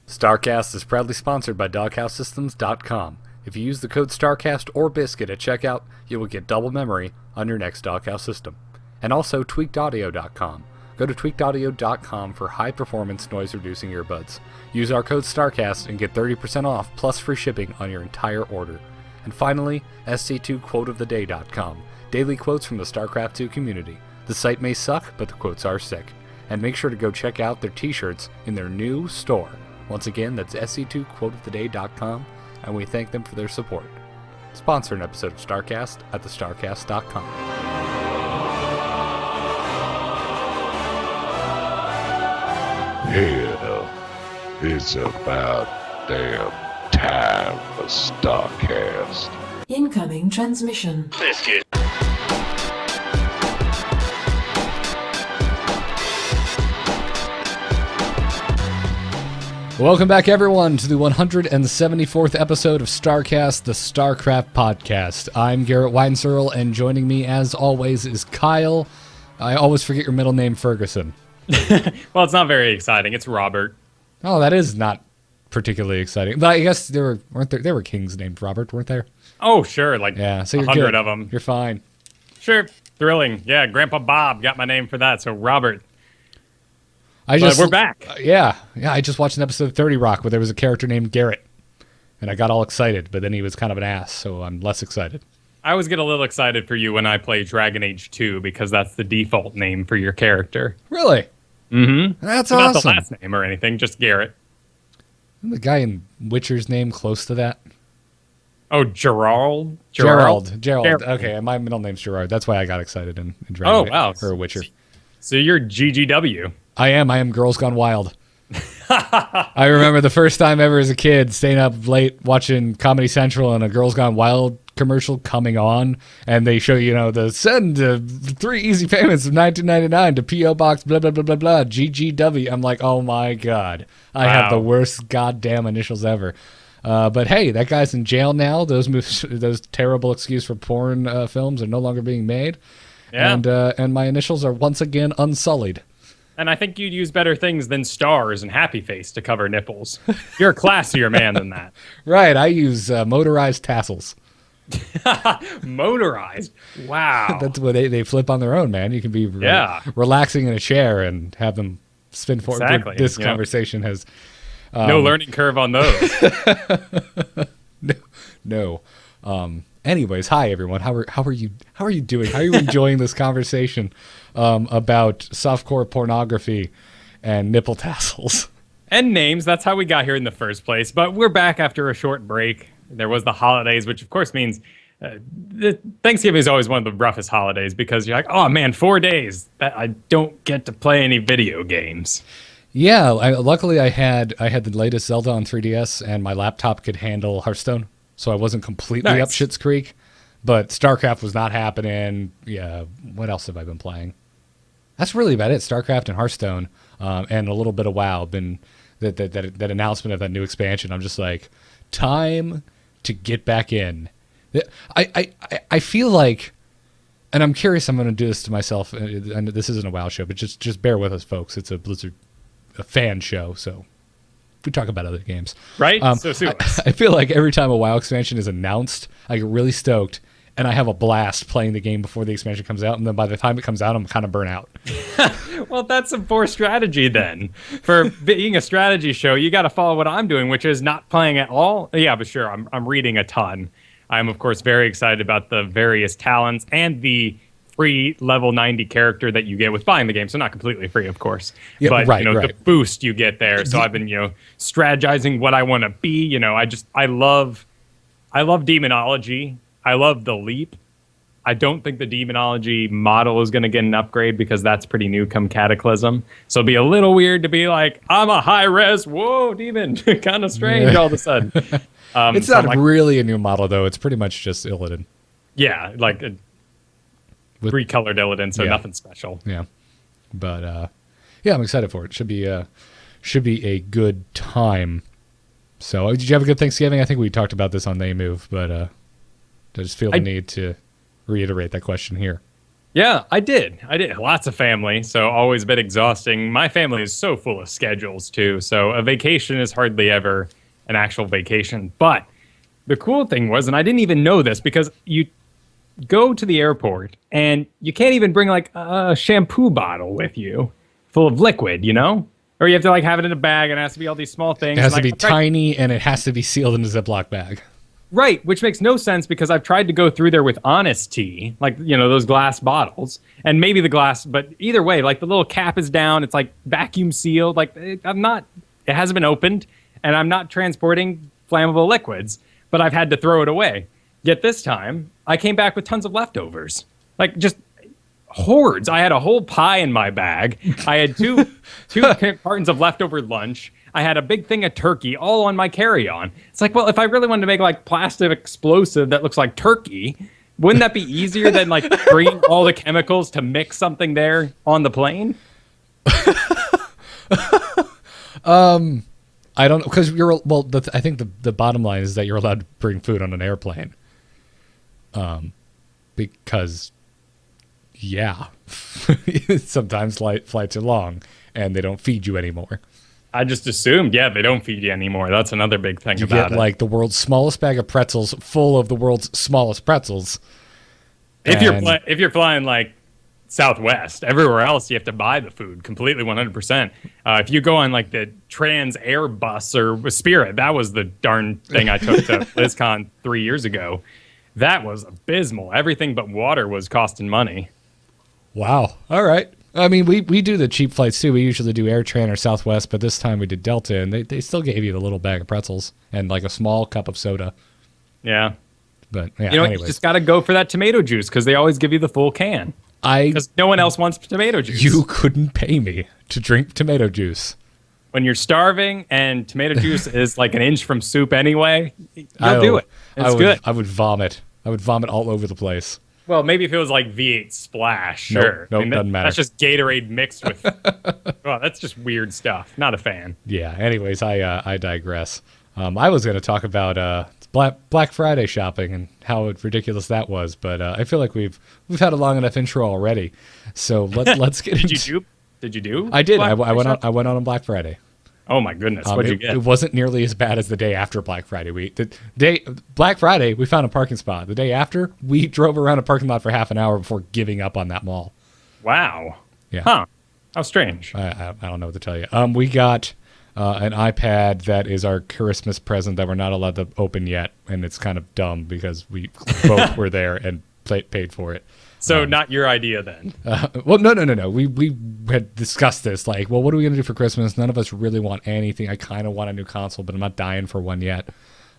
StarCast is proudly sponsored by DoghouseSystems.com. If you use the code StarCast or Biscuit at checkout, you will get double memory on your next Doghouse system. And also TweakedAudio.com. Go to TweakedAudio.com for high-performance noise-reducing earbuds. Use our code StarCast and get 30% off plus free shipping on your entire order. And finally, SC2QuoteOfTheDay.com. Daily quotes from the StarCraft 2 community. The site may suck, but the quotes are sick. And make sure to go check out their t-shirts in their new store. Once again, that's SC2QuoteOfTheDay.com, and we thank them for their support. Sponsor an episode of StarCast at thestarcast.com. Hell, it's about damn time for StarCast. Incoming transmission. Biscuit. Welcome back, everyone, to the 174th episode of StarCast, the StarCraft podcast. I'm Garrett Weinzierl, and joining me, as always, is Kyle. I always forget your middle name, Fergusson. Well, it's not very exciting. It's Robert. Oh, that is not particularly exciting. But I guess there were kings named Robert, weren't there? Oh, sure. Like Yeah, so you're 100 good. of them. You're fine. Sure. Thrilling. Yeah, Grandpa Bob got my name for that. So Robert. But we're back. Yeah. I just watched an episode of 30 Rock where there was a character named Garrett, and I got all excited, but then he was kind of an ass, so I'm less excited. I always get a little excited for you when I play Dragon Age 2 because that's the default name for your character. Really? Mm-hmm. That's Not awesome. the last name or anything, just Garrett. Isn't the guy in Witcher's name close to that? Oh, Gerald? Gerald. Okay, my middle name's Gerard. That's why I got excited in Dragon Age, wow. or Witcher. So you're GGW. I am Girls Gone Wild. I remember the first time ever as a kid staying up late watching Comedy Central and a Girls Gone Wild commercial coming on, and they show, the send 3 easy payments of $19.99 to P.O. Box blah, blah, blah, blah, blah, GGW. I'm like, oh my God. I have the worst goddamn initials ever. But hey, that guy's in jail now. Those terrible excuse for porn films are no longer being made. Yeah. And my initials are once again unsullied. And I think you'd use better things than stars and happy face to cover nipples. You're a classier man than that. Right, I use motorized tassels. Motorized? Wow. That's what they flip on their own, man. You can be relaxing in a chair and have them spin forward. Exactly. This conversation has... no learning curve on those. No. Anyways, hi everyone. How are you doing? How are you enjoying this conversation about softcore pornography and nipple tassels? And names. That's how we got here in the first place. But we're back after a short break. There was the holidays, which of course means Thanksgiving is always one of the roughest holidays because you're like, oh man, 4 days that I don't get to play any video games. Yeah, luckily I had the latest Zelda on 3DS, and my laptop could handle Hearthstone. So I wasn't completely up Schitt's Creek, but StarCraft was not happening. Yeah, what else have I been playing? That's really about it. StarCraft and Hearthstone, and a little bit of WoW. Been that announcement of that new expansion. I'm just like, time to get back in. I feel like, and I'm curious. I'm going to do this to myself. And this isn't a WoW show, but just bear with us, folks. It's a Blizzard fan show, so. We talk about other games. Right? So sue us. I feel like every time a WoW expansion is announced, I get really stoked, and I have a blast playing the game before the expansion comes out, and then by the time it comes out, I'm kind of burnt out. Well, that's some poor strategy then. For being a strategy show, you got to follow what I'm doing, which is not playing at all. Yeah, but sure, I'm reading a ton. I'm, of course, very excited about the various talents and the free level 90 character that you get with buying the game, so not completely free, of course. Yeah, but right. The boost you get there. So I've been strategizing what I want to be. I love demonology. I love the leap. I don't think the demonology model is going to get an upgrade because that's pretty new come Cataclysm. So it'd be a little weird to be like, I'm a high res, whoa, demon, kind of strange all of a sudden. It's not really a new model though. It's pretty much just Illidan. Yeah, like a three-colored Illidan, so nothing special. Yeah, but I'm excited for it. Should be a good time. So, did you have a good Thanksgiving? I think we talked about this on They Move, but I just feel the need to reiterate that question here. Yeah, I did. Lots of family, so always a bit exhausting. My family is so full of schedules, too, so a vacation is hardly ever an actual vacation. But the cool thing was, and I didn't even know this, because you go to the airport and you can't even bring like a shampoo bottle with you full of liquid, or you have to like have it in a bag, and it has to be all these small things. It has to be tiny, and it has to be sealed in a Ziploc bag. Right, which makes no sense because I've tried to go through there with Honest Tea, like, those glass bottles, and maybe the glass, but either way, like the little cap is down, it's like vacuum sealed, like it hasn't been opened, and I'm not transporting flammable liquids, but I've had to throw it away. Yet this time, I came back with tons of leftovers. Like, just hordes. I had a whole pie in my bag. I had two cartons of leftover lunch. I had a big thing of turkey all on my carry-on. It's like, well, if I really wanted to make, like, plastic explosive that looks like turkey, wouldn't that be easier than, like, bringing all the chemicals to mix something there on the plane? I don't know, because I think the bottom line is that you're allowed to bring food on an airplane. Because, yeah, sometimes flights are long and they don't feed you anymore. I just assumed, they don't feed you anymore. That's another big thing you about get, like, the world's smallest bag of pretzels full of the world's smallest pretzels. If you're flying, like, Southwest, everywhere else you have to buy the food completely 100%. If you go on, like, the Trans Air bus or Spirit, that was the darn thing I took to BlizzCon 3 years ago. That was abysmal. Everything but water was costing money. Wow. All right. I mean, we do the cheap flights, too. We usually do AirTran or Southwest, but this time we did Delta, and they still gave you the little bag of pretzels and, like, a small cup of soda. Yeah. But, yeah, you just got to go for that tomato juice because they always give you the full can. Because no one else wants tomato juice. You couldn't pay me to drink tomato juice. When you're starving and tomato juice is like an inch from soup anyway, you'll do it. It's good. I would vomit. I would vomit all over the place. Well, maybe if it was like V8 Splash, sure. Nope, doesn't matter. That's just Gatorade mixed with... well, that's just weird stuff. Not a fan. Yeah, anyways, I digress. I was going to talk about Black Friday shopping and how ridiculous that was, but I feel like we've had a long enough intro already. So let's get into... Did you do? I did. I went on Black Friday. Oh my goodness! What'd you get? It wasn't nearly as bad as the day after Black Friday. Black Friday, we found a parking spot. The day after, we drove around a parking lot for half an hour before giving up on that mall. Wow. Yeah. Huh. How strange. I don't know what to tell you. We got an iPad that is our Christmas present that we're not allowed to open yet, and it's kind of dumb because we both were there and paid for it. So not your idea then? Well, no. We had discussed this. Like, well, what are we going to do for Christmas? None of us really want anything. I kind of want a new console, but I'm not dying for one yet.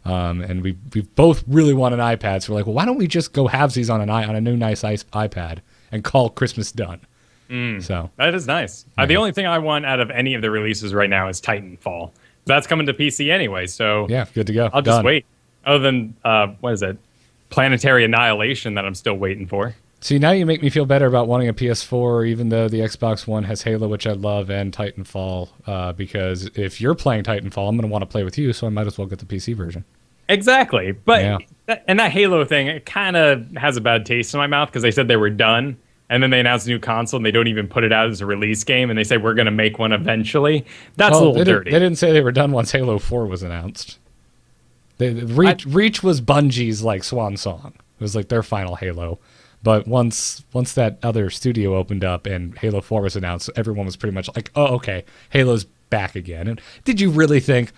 And we both really want an iPad. So we're like, well, why don't we just go halvesies on a new nice iPad and call Christmas done? So that is nice. Yeah. The only thing I want out of any of the releases right now is Titanfall. That's coming to PC anyway, so yeah, good to go. I'll just wait. Other than what is it? Planetary Annihilation that I'm still waiting for. See, now you make me feel better about wanting a PS4, even though the Xbox One has Halo, which I love, and Titanfall, because if you're playing Titanfall, I'm going to want to play with you, so I might as well get the PC version. Exactly. But that Halo thing, it kind of has a bad taste in my mouth because they said they were done, and then they announced a new console, and they don't even put it out as a release game, and they say we're going to make one eventually. That's a little dirty. They didn't say they were done once Halo 4 was announced. Reach was Bungie's, like, swan song. It was like their final Halo. But once that other studio opened up and Halo 4 was announced, everyone was pretty much like, oh, okay, Halo's back again. And did you really think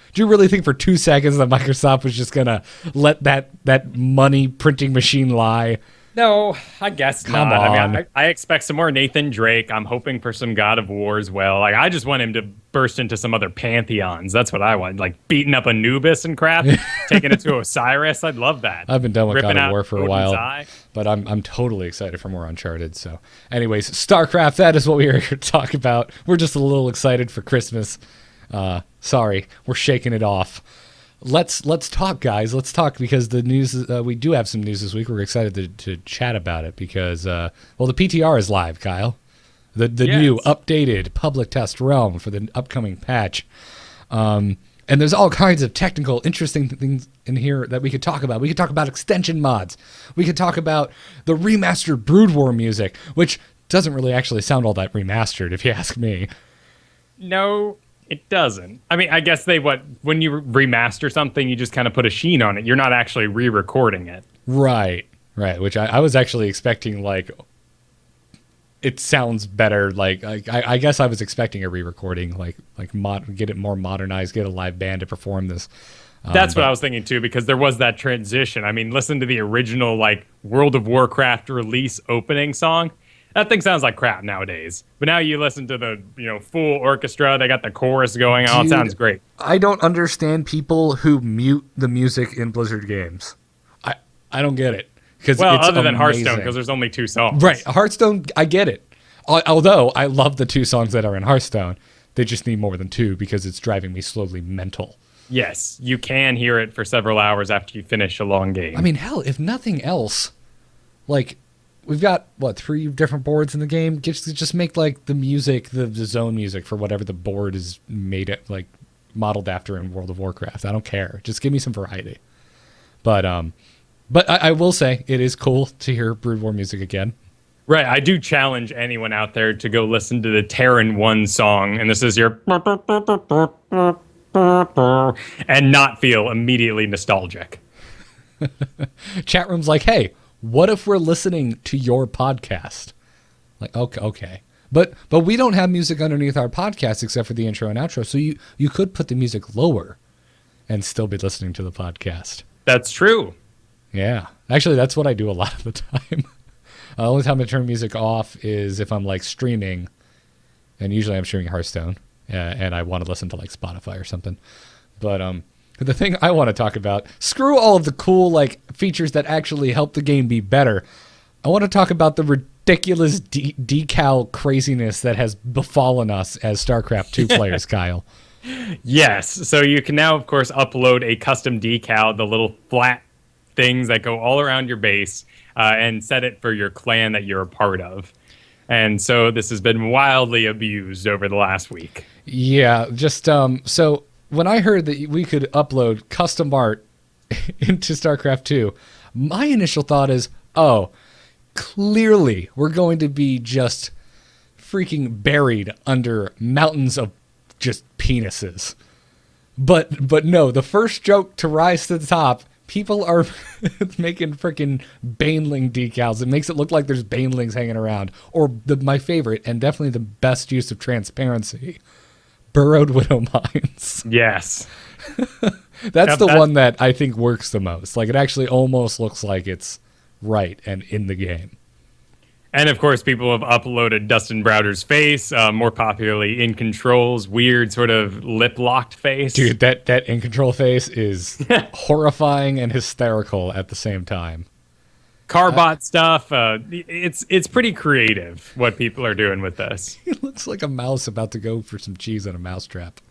for 2 seconds that Microsoft was just going to let that money printing machine lie? No, I guess Come not. on. I mean, I expect some more Nathan Drake. I'm hoping for some God of War as well. Like, I just want him to burst into some other pantheons. That's what I want. Like, beating up Anubis and crap, taking it to Osiris. I'd love that. I've been done with Ripping God of War for a while, but I'm totally excited for more Uncharted. So, anyways, StarCraft, that is what we are here to talk about. We're just a little excited for Christmas. Sorry, we're shaking it off. Let's talk, guys. Let's talk because the news. We do have some news this week. We're excited to chat about it because the PTR is live, Kyle. The new updated public test realm for the upcoming patch. And there's all kinds of technical, interesting things in here that we could talk about. We could talk about extension mods. We could talk about the remastered Brood War music, which doesn't really actually sound all that remastered, if you ask me. No, it doesn't. I mean, I guess when you remaster something, you just kind of put a sheen on it. You're not actually re-recording it. Right, which I was actually expecting, like, it sounds better. Like I guess I was expecting a re-recording, get it more modernized, get a live band to perform this. That's what I was thinking too, because there was that transition. I mean, listen to the original like World of Warcraft release opening song. That thing sounds like crap nowadays. But now you listen to the full orchestra. They got the chorus going on. It sounds great. I don't understand people who mute the music in Blizzard games. I don't get it. Well, other than Hearthstone, because there's only 2 songs. Right, Hearthstone, I get it. Although I love the 2 songs that are in Hearthstone, they just need more than 2 because it's driving me slowly mental. Yes, you can hear it for several hours after you finish a long game. I mean, hell, if nothing else, like, we've got, 3 different boards in the game? Just make, like, the music, the zone music for whatever the board is made it, like, modeled after in World of Warcraft. I don't care. Just give me some variety. But I will say, it is cool to hear Brood War music again. Right, I do challenge anyone out there to go listen to the Terran 1 song, and this is your... and not feel immediately nostalgic. Chat room's like, hey, what if we're listening to your podcast? Like, okay. But we don't have music underneath our podcast except for the intro and outro, so you could put the music lower and still be listening to the podcast. That's true. Yeah. Actually, that's what I do a lot of the time. The only time I turn music off is if I'm like streaming, and usually I'm streaming Hearthstone, and I want to listen to like Spotify or something. But the thing I want to talk about, screw all of the cool like features that actually help the game be better. I want to talk about the ridiculous decal craziness that has befallen us as StarCraft 2 players, Kyle. Yes. So you can now, of course, upload a custom decal, the little flat things that go all around your base, and set it for your clan that you're a part of. And so this has been wildly abused over the last week. Yeah, just so when I heard that we could upload custom art into StarCraft 2, my initial thought is, oh, clearly we're going to be just freaking buried under mountains of just penises. But no, the first joke to rise to the top, people are making freaking Baneling decals. It makes it look like there's Banelings hanging around. Or my favorite, and definitely the best use of transparency, Burrowed Widow Mines. Yes. That's the one that I think works the most. Like, it actually almost looks like it's right and in the game. And, of course, people have uploaded Dustin Browder's face, more popularly In Control's weird sort of lip-locked face. Dude, that In Control face is horrifying and hysterical at the same time. Carbot stuff. It's pretty creative what people are doing with this. He looks like a mouse about to go for some cheese in a mousetrap.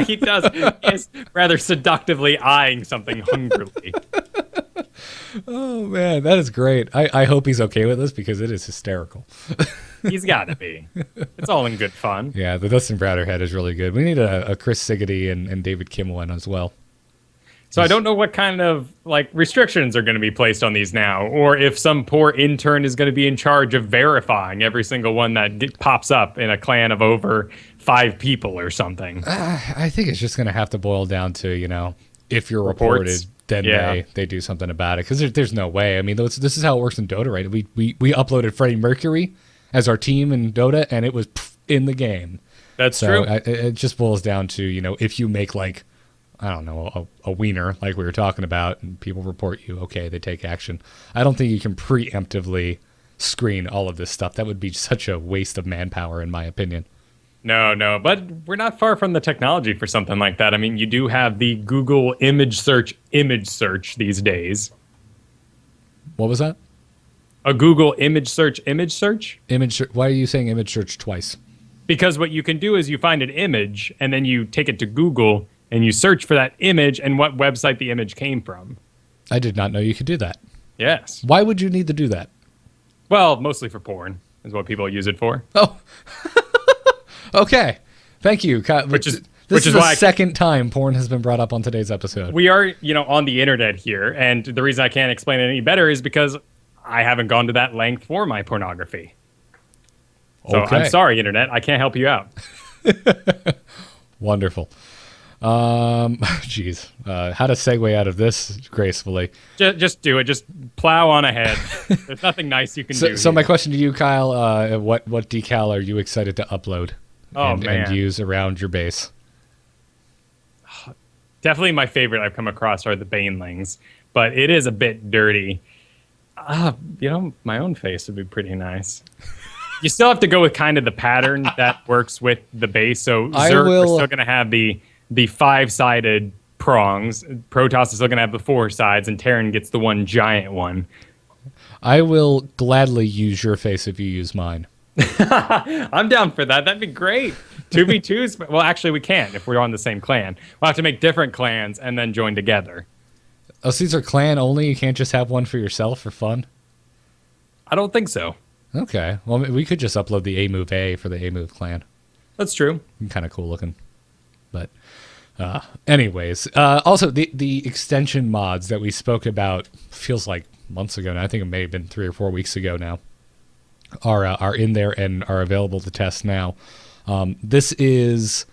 He does. He's rather seductively eyeing something hungrily. Oh, man, that is great. I hope he's okay with this because it is hysterical. He's got to be. It's all in good fun. Yeah, the Dustin Browder head is really good. We need a Chris Siggety and David Kim one as well. So I don't know what kind of like restrictions are going to be placed on these now, or if some poor intern is going to be in charge of verifying every single one that pops up in a clan of over 5 people or something. I think it's just going to have to boil down to, if you're Reports. reported, then they do something about it. Because there's no way. I mean, this is how it works in Dota, right? We uploaded Freddie Mercury as our team in Dota, and it was in the game. That's true. It just boils down to, if you make like, I don't know, a wiener like we were talking about, and people report you, okay, they take action. I don't think you can preemptively screen all of this stuff. That would be such a waste of manpower, in my opinion. No, but we're not far from the technology for something like that. I mean, you do have the Google image search these days. What was that? A Google image search? Why are you saying image search twice? Because what you can do is you find an image, and then you take it to Google, and you search for that image and what website the image came from. I did not know you could do that. Yes. Why would you need to do that? Well, mostly for porn is what people use it for. Oh, okay. Thank you. This Which is is the why second time porn has been brought up on today's episode. we are, on the internet here, and the reason I can't explain it any better is because I haven't gone to that length for my pornography. So Okay. I'm sorry, internet. I can't help you out. Wonderful. Jeez. How to segue out of this gracefully. Just do it. Just plow on ahead. There's nothing nice you can do. So here. my question to you, Kyle, what decal are you excited to upload and use around your base? Definitely my favorite I've come across are the Banelings, but it is a bit dirty. My own face would be pretty nice. You still have to go with kind of the pattern that works with the base. So Zerg is still going to have the 5-sided prongs. Protoss is still going to have the 4 sides, and Terran gets the one giant one. I will gladly use your face if you use mine. I'm down for that. That'd be great. 2v2s. Well, actually, we can't if we're on the same clan. We'll have to make different clans and then join together. Oh, so these are clan only? You can't just have one for yourself for fun? I don't think so. Okay. Well, we could just upload the A-Move A for the A-Move clan. That's true. Kind of cool looking. But anyways, also the extension mods that we spoke about feels like months ago now. I think it may have been 3 or 4 weeks ago now. Are in there and are available to test now. This is,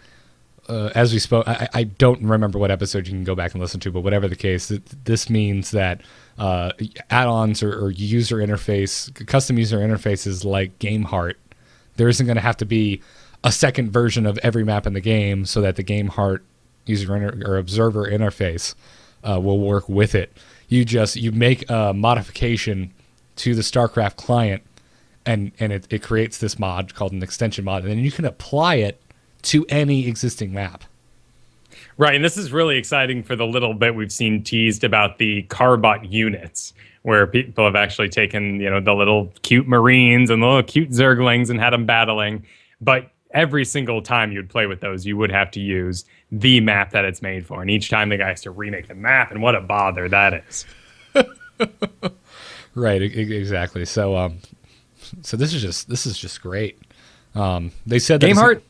as we spoke, I don't remember what episode you can go back and listen to, but whatever the case, this means that add-ons or user interface, custom user interfaces like GameHeart, there isn't going to have to be a second version of every map in the game so that the GameHeart user or observer interface will work with it. You make a modification to the StarCraft client, and it creates this mod called an extension mod, and then you can apply it to any existing map. Right, and this is really exciting for the little bit we've seen teased about the Carbot units, where people have actually taken, the little cute Marines and the little cute Zerglings and had them battling. But every single time you'd play with those, you would have to use the map that it's made for. And each time the guy has to remake the map, and what a bother that is. Right, exactly. So this is just great. They said that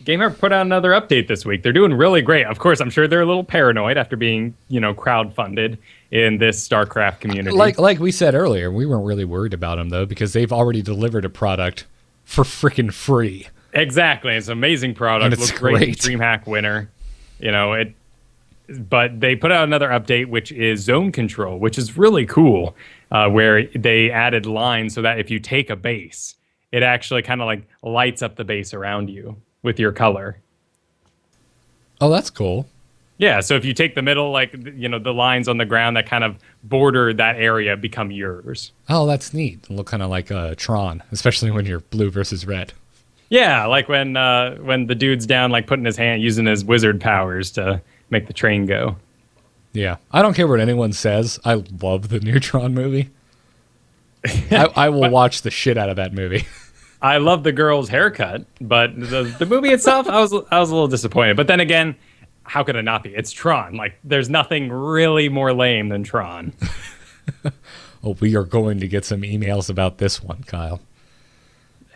GameHeart put out another update this week. They're doing really great. Of course, I'm sure they're a little paranoid after being, crowdfunded in this StarCraft community. Like we said earlier, we weren't really worried about them though, because they've already delivered a product for freaking free. Exactly, it's an amazing product. And it's Looks great in DreamHack Winter. But they put out another update, which is zone control, which is really cool, where they added lines so that if you take a base, it actually kind of like lights up the base around you with your color. Oh, that's cool. Yeah, so if you take the middle, the lines on the ground that kind of border that area become yours. Oh, that's neat. It'll look kind of like Tron, especially when you're blue versus red. Yeah, like when the dude's down, putting his hand, using his wizard powers to make the train go. Yeah, I don't care what anyone says. I love the new Tron movie. I will watch the shit out of that movie. I love the girl's haircut, but the movie itself, I was a little disappointed. But then again, how could it not be? It's Tron. There's nothing really more lame than Tron. Oh, we are going to get some emails about this one, Kyle.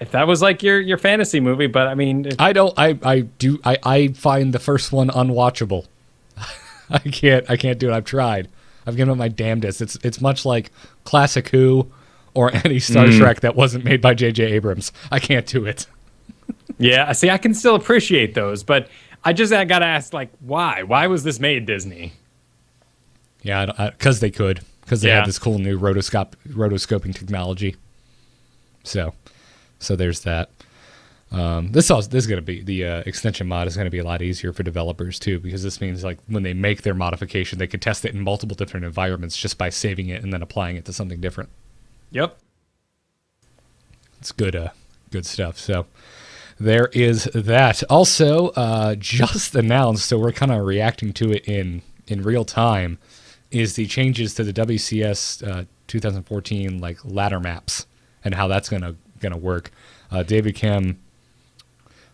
If that was your fantasy movie, but I mean, I find the first one unwatchable. I can't do it. I've tried. I've given it my damnedest. It's much like Classic Who or any Star Trek that wasn't made by J.J. Abrams. I can't do it. Yeah, see, I can still appreciate those, but I gotta ask, why? Why was this made, Disney? Yeah, because they could. Because they had this cool new rotoscoping technology. So there's that. This is going to be the extension mod is going to be a lot easier for developers too, because this means when they make their modification, they could test it in multiple different environments just by saving it and then applying it to something different. Yep, it's good stuff. So there is that. Also, just announced, so we're kind of reacting to it in real time, is the changes to the WCS 2014 ladder maps and how that's gonna work. David Kim.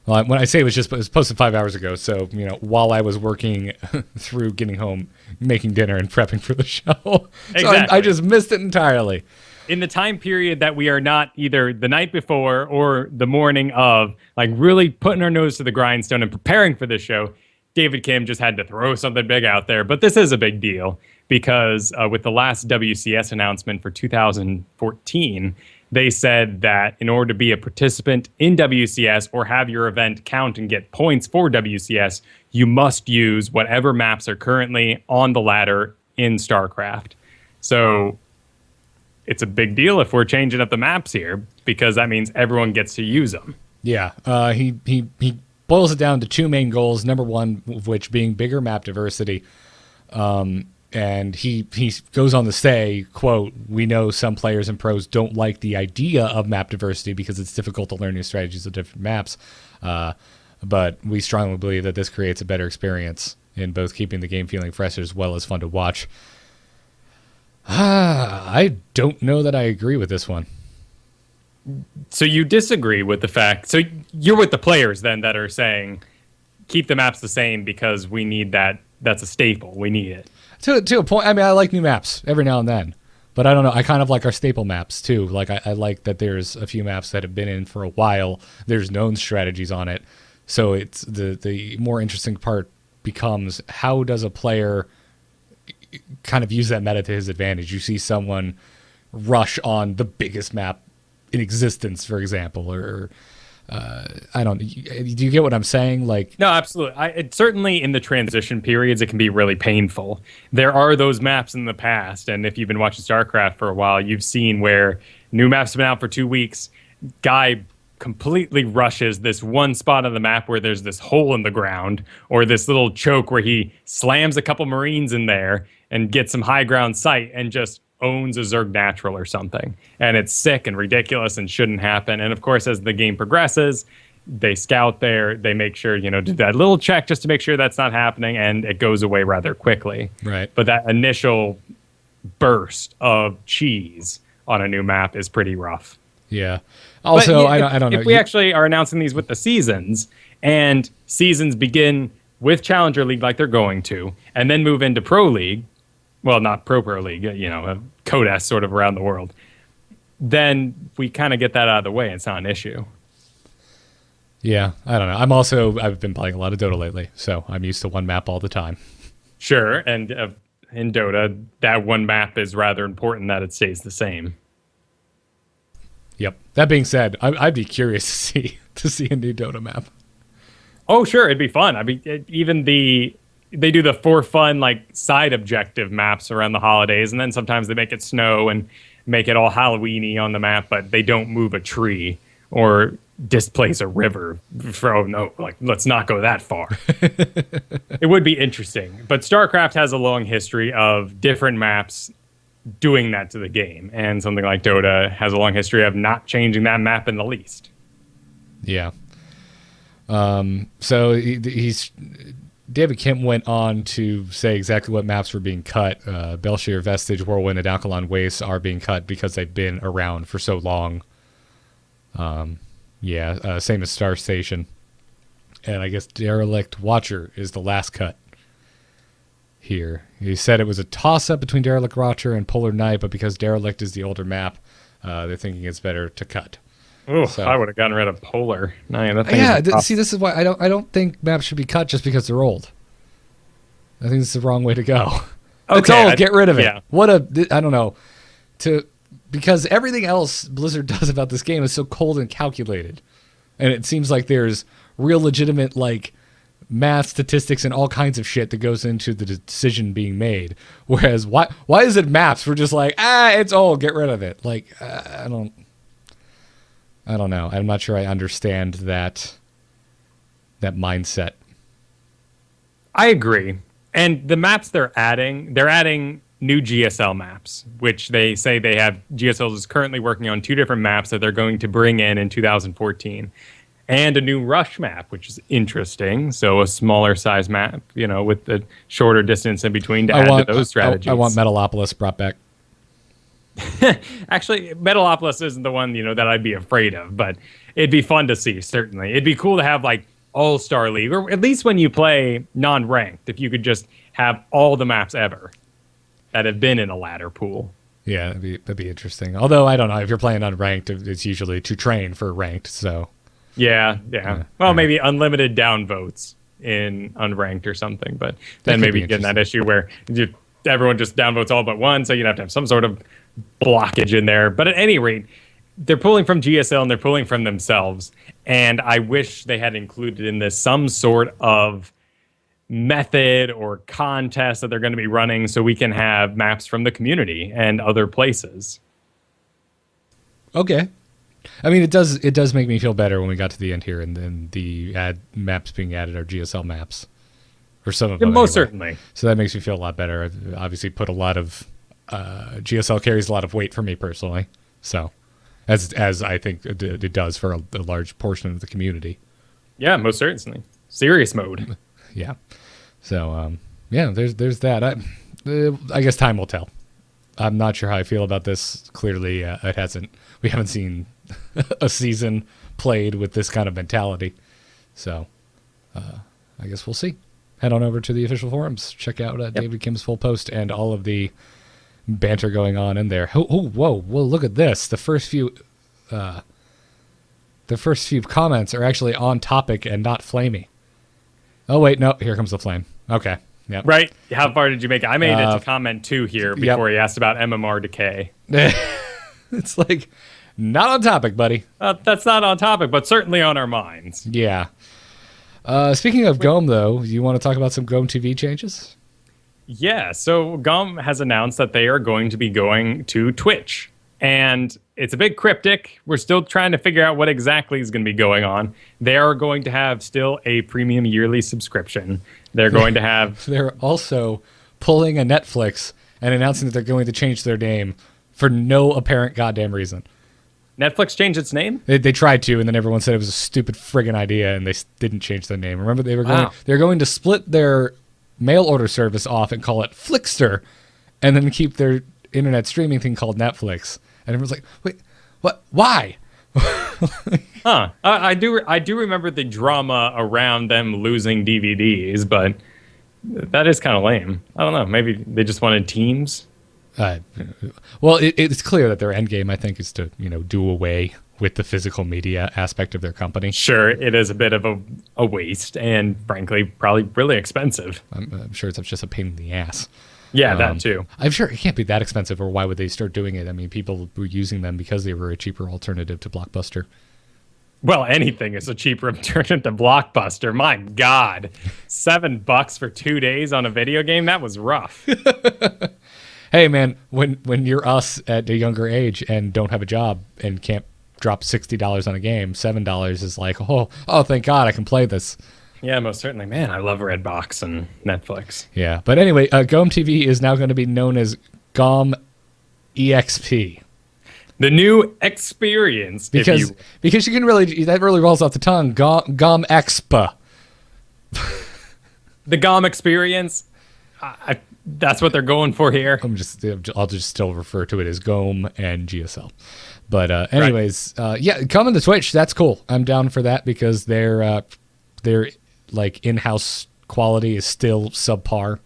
Well, when I say it was posted 5 hours ago, so while I was working through getting home, making dinner, and prepping for the show, exactly. So I just missed it entirely. In the time period that we are not either the night before or the morning of, really putting our nose to the grindstone and preparing for this show, David Kim just had to throw something big out there. But this is a big deal because with the last WCS announcement for 2014, they said that in order to be a participant in WCS or have your event count and get points for WCS, you must use whatever maps are currently on the ladder in StarCraft. So it's a big deal if we're changing up the maps here, because that means everyone gets to use them. Yeah, he boils it down to two main goals, number one of which being bigger map diversity. And he goes on to say, quote, "We know some players and pros don't like the idea of map diversity because it's difficult to learn new strategies of different maps. But we strongly believe that this creates a better experience in both keeping the game feeling fresh as well as fun to watch." I don't know that I agree with this one. So you disagree with the fact, so you're with the players then that are saying, keep the maps the same because we need that. That's a staple. We need it. To a point. I mean, I like new maps every now and then, but I don't know. I kind of like our staple maps too. Like I like that there's a few maps that have been in for a while. There's known strategies on it. So it's the more interesting part becomes, how does a player kind of use that meta to his advantage? You see someone rush on the biggest map in existence, for example, or I don't. Do you get what I'm saying? Like, no, absolutely. It certainly in the transition periods, it can be really painful. There are those maps in the past, and if you've been watching StarCraft for a while, you've seen where new maps have been out for 2 weeks. Guy completely rushes this one spot on the map where there's this hole in the ground, or this little choke where he slams a couple Marines in there and gets some high ground sight and just owns a Zerg natural or something. And it's sick and ridiculous and shouldn't happen. And of course, as the game progresses, they scout there, they make sure, do that little check just to make sure that's not happening, and it goes away rather quickly. Right. But that initial burst of cheese on a new map is pretty rough. Yeah. Also, but I don't know. If we actually are announcing these with the seasons, and seasons begin with Challenger League like they're going to, and then move into Pro League, well, not Pro League, CODES sort of around the world, then we kind of get that out of the way. It's not an issue. Yeah, I don't know. I've been playing a lot of Dota lately, so I'm used to one map all the time. Sure, and in Dota, that one map is rather important that it stays the same. Yep. That being said, I'd be curious to see a new Dota map. Oh, sure, it'd be fun. I mean, they do the for fun, like, side objective maps around the holidays, and then sometimes they make it snow and make it all Halloween-y on the map, but they don't move a tree or displace a river. Let's not go that far. It would be interesting. But StarCraft has a long history of different maps doing that to the game, and something like Dota has a long history of not changing that map in the least. Yeah. So David Kim went on to say exactly what maps were being cut. Belshir, Vestige, Whirlwind, and Alkaline Waste are being cut because they've been around for so long. Same as Star Station. And I guess Derelict Watcher is the last cut here. He said it was a toss-up between Derelict Watcher and Polar Night, but because Derelict is the older map, they're thinking it's better to cut. Oh, so, I would have gotten rid of Polar. See, this is why I don't think maps should be cut just because they're old. I think this is the wrong way to go. Okay, it's old. Get rid of it. Yeah. I don't know. Because everything else Blizzard does about this game is so cold and calculated, and it seems like there's real legitimate math, statistics, and all kinds of shit that goes into the decision being made. Whereas why is it maps? We're just it's old. Get rid of it. I don't know. I'm not sure I understand that mindset. I agree. And the maps they're adding new GSL maps, which they say they have. GSL is currently working on 2 different maps that they're going to bring in 2014. And a new Rush map, which is interesting. So a smaller size map, with the shorter distance in between to add to those strategies. I want Metalopolis brought back. Actually, Metalopolis isn't the one, that I'd be afraid of, but it'd be fun to see, certainly. It'd be cool to have, All-Star League, or at least when you play non-ranked, if you could just have all the maps ever that have been in a ladder pool. Yeah, that'd be interesting. Although, I don't know, if you're playing unranked, it's usually to train for ranked, so... Yeah. Well, maybe unlimited downvotes. in unranked or something. But then could maybe be you get in that interesting. issue where everyone just downvotes all but one, so you'd have to have some sort of blockage in there. But at any rate, they're pulling from GSL and they're pulling from themselves. And I wish they had included in this some sort of method or contest that they're going to be running so we can have maps from the community and other places. Okay. I mean, it does make me feel better when we got to the end here, and then the maps being added are GSL maps, or some of them. Most anyway. certainly. So that makes me feel a lot better. I've obviously put a lot of GSL carries a lot of weight for me personally. So, as I think it does for a large portion of the community. Yeah, most certainly. Serious mode. Yeah. So yeah, there's that. I guess time will tell. I'm not sure how I feel about this. Clearly, we haven't seen a season played with this kind of mentality. So, I guess we'll see. Head on over to the official forums. Check out David Kim's full post and all of the banter going on in there. Whoa, look at this. The first few comments are actually on topic and not flamey. Oh, wait, no, here comes the flame. Okay. Yep. Right. How far did you make it? I made it to comment 2 here before he asked about MMR decay. It's like, not on topic, buddy. That's not on topic, but certainly on our minds. Yeah. Speaking of GOM, though, you want to talk about some GOMTV changes? Yeah, so GOM has announced that they are going to be going to Twitch. And it's a bit cryptic. We're still trying to figure out what exactly is going to be going on. They are going to have still a premium yearly subscription. They're going to have... They're also pulling a Netflix and announcing that they're going to change their name for no apparent goddamn reason. Netflix changed its name? They tried to, and then everyone said it was a stupid friggin' idea, and they didn't change their name. Remember, they were going to split their mail order service off and call it Flixster, and then keep their internet streaming thing called Netflix. And everyone's like, wait, what? Why? Huh. I do remember the drama around them losing DVDs, but that is kind of lame. I don't know. Maybe they just wanted teams. Well, it's clear that their end game, I think, is to do away with the physical media aspect of their company. Sure, it is a bit of a waste, and frankly, probably really expensive. I'm sure it's just a pain in the ass. Yeah, that too. I'm sure it can't be that expensive, or why would they start doing it? I mean, people were using them because they were a cheaper alternative to Blockbuster. Well, anything is a cheaper alternative to Blockbuster. My God, $7 for 2 days on a video game? That was rough. Hey, man, when you're us at a younger age and don't have a job and can't drop $60 on a game, $7 is like, oh, thank God I can play this. Yeah, most certainly. Man, I love Redbox and Netflix. Yeah, but anyway, GOMTV is now going to be known as GOM EXP. The new experience. Because you can that really rolls off the tongue. GOM EXPA. The GOM experience. That's what they're going for here. I'll just still refer to it as GOM and GSL. But anyways, yeah, coming to Twitch, that's cool. I'm down for that because their like in-house quality is still subpar.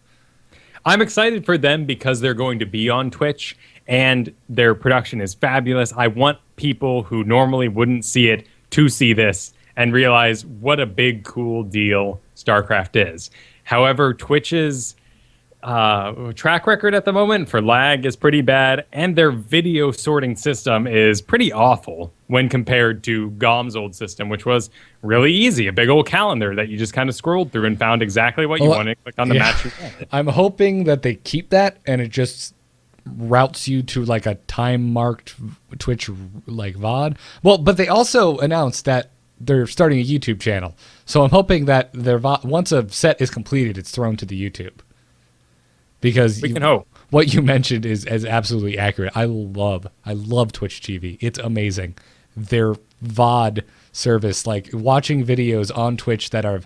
I'm excited for them because they're going to be on Twitch and their production is fabulous. I want people who normally wouldn't see it to see this and realize what a big, cool deal StarCraft is. However, Twitch's track record at the moment for lag is pretty bad, and their video sorting system is pretty awful when compared to GOM's old system, which was really easy. A big old calendar that you just kind of scrolled through and found exactly what you wanted, click on the match you wanted. I'm hoping that they keep that and it just routes you to like a time marked Twitch like VOD. Well, but they also announced that they're starting a YouTube channel. So I'm hoping that once a set is completed, it's thrown to the YouTube. Because we can hope. What you mentioned is absolutely accurate. I love Twitch TV. It's amazing. Their VOD service, like watching videos on Twitch that are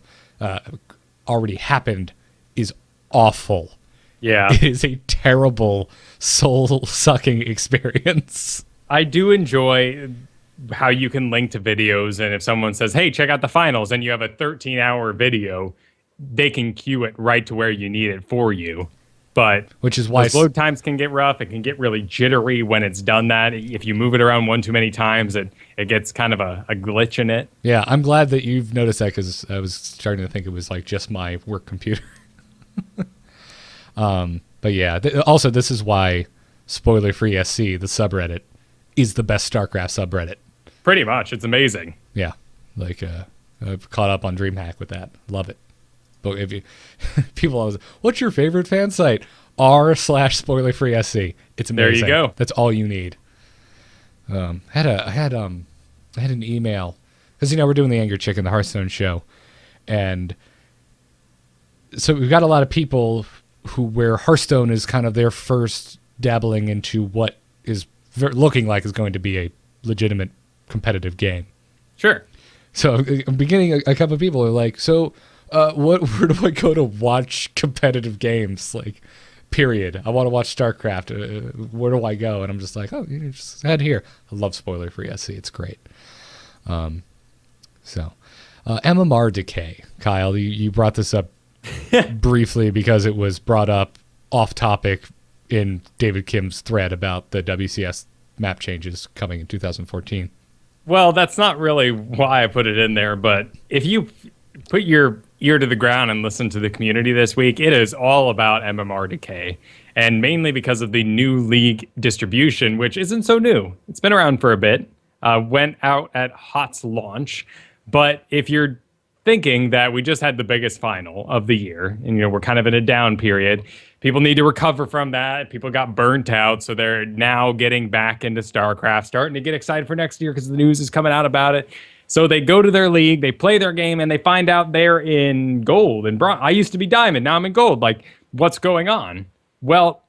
already happened, is awful. Yeah. It is a terrible, soul-sucking experience. I do enjoy how you can link to videos, and if someone says, hey, check out the finals, and you have a 13-hour video, they can cue it right to where you need it for you. But which is why load times can get rough. It can get really jittery when it's done that. If you move it around one too many times, it gets kind of a glitch in it. Yeah, I'm glad that you've noticed that, because I was starting to think it was like just my work computer. But yeah, also this is why Spoiler Free SC, the subreddit, is the best StarCraft subreddit. Pretty much. It's amazing. Yeah, like I've caught up on DreamHack with that. Love it. But if you people always, what's your favorite fan site? r/Spoiler Free SC. It's amazing. There you go. That's all you need. I had an email, because we're doing the Angry Chicken, the Hearthstone show, and so we've got a lot of people where Hearthstone is kind of their first dabbling into what is looking like is going to be a legitimate competitive game. Sure. So I'm beginning, a couple of people are like, so where do I go to watch competitive games? Like, period. I want to watch StarCraft. Where do I go? And I'm just like, oh, you just head here. I love Spoiler Free SC. It's great. MMR decay. Kyle, you brought this up briefly because it was brought up off topic in David Kim's thread about the WCS map changes coming in 2014. Well, that's not really why I put it in there, but if you put your ear to the ground and listen to the community this week, it is all about MMR decay, and mainly because of the new league distribution, which isn't so new. It's been around for a bit, went out at HOTS launch, but if you're thinking that we just had the biggest final of the year, and we're kind of in a down period, people need to recover from that. People got burnt out, so they're now getting back into StarCraft, starting to get excited for next year because the news is coming out about it. So they go to their league, they play their game, and they find out they're in gold and bronze. I used to be diamond, now I'm in gold. Like, what's going on? Well,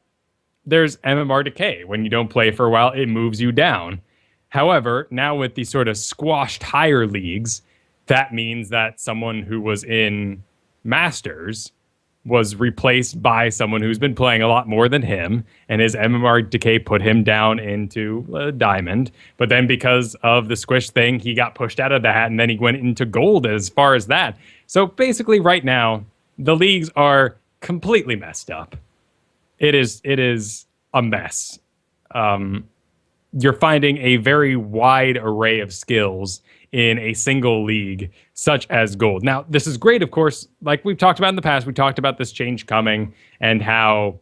there's MMR decay. When you don't play for a while, it moves you down. However, now with these sort of squashed higher leagues, that means that someone who was in Masters was replaced by someone who's been playing a lot more than him, and his MMR decay put him down into Diamond. But then because of the squish thing, he got pushed out of that, and then he went into gold as far as that. So basically right now, the leagues are completely messed up. It is a mess. You're finding a very wide array of skills in a single league, such as gold. Now, this is great, of course. Like we've talked about in the past, we talked about this change coming and how,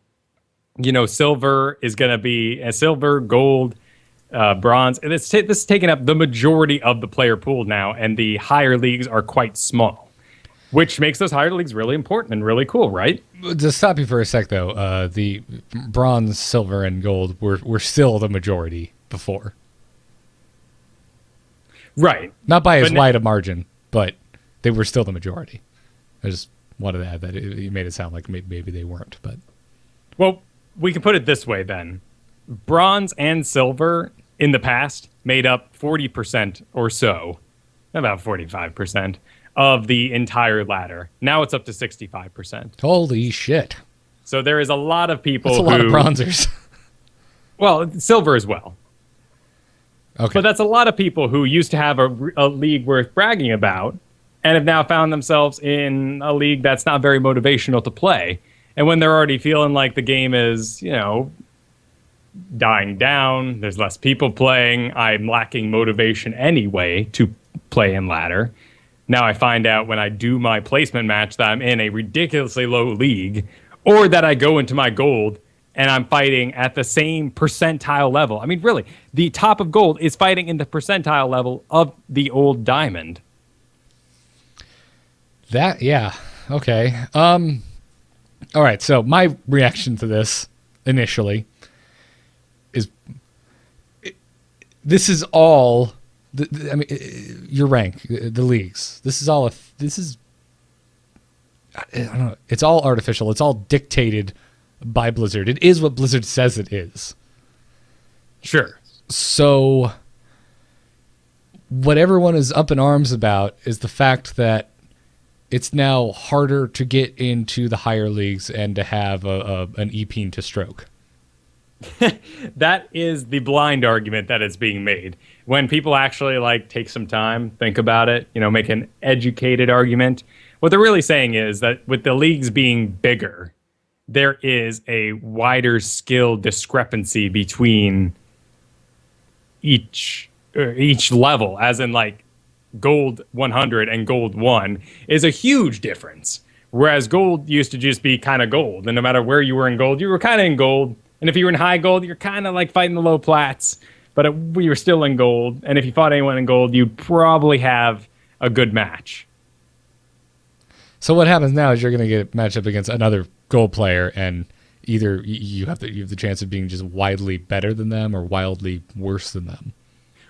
silver is going to be a silver, gold, bronze. And this is taking up the majority of the player pool now, and the higher leagues are quite small, which makes those higher leagues really important and really cool, right? To stop you for a sec, though, the bronze, silver, and gold were still the majority before. Right. Not by as wide a margin, but they were still the majority. I just wanted to add that. You made it sound like maybe they weren't. But well, we can put it this way then. Bronze and silver in the past made up 40% or so, about 45%, of the entire ladder. Now it's up to 65%. Holy shit. So there is a lot of people That's a lot of bronzers. Well, silver as well. Okay. But that's a lot of people who used to have a league worth bragging about and have now found themselves in a league that's not very motivational to play. And when they're already feeling like the game is, dying down, there's less people playing, I'm lacking motivation anyway to play in ladder. Now I find out when I do my placement match that I'm in a ridiculously low league, or that I go into my gold and I'm fighting at the same percentile level. I mean, really, the top of gold is fighting in the percentile level of the old diamond. Yeah. Okay. All right. So my reaction to this initially is, this is all. Your rank, the leagues. I don't know. It's all artificial. It's all dictated by Blizzard. It is what Blizzard says it is. Sure. So what everyone is up in arms about is the fact that it's now harder to get into the higher leagues and to have an EP to stroke. That is the blind argument that is being made. When people actually take some time, think about it, make an educated argument, what they're really saying is that with the leagues being bigger there is a wider skill discrepancy between each level, as in like gold 100 and gold 1 is a huge difference. Whereas gold used to just be kind of gold, and no matter where you were in gold, you were kind of in gold. And if you were in high gold, you're kind of like fighting the low plats, but you were still in gold. And if you fought anyone in gold, you'd probably have a good match. So what happens now is you're going to get matched up against another gold player, and either you have the chance of being just wildly better than them or wildly worse than them.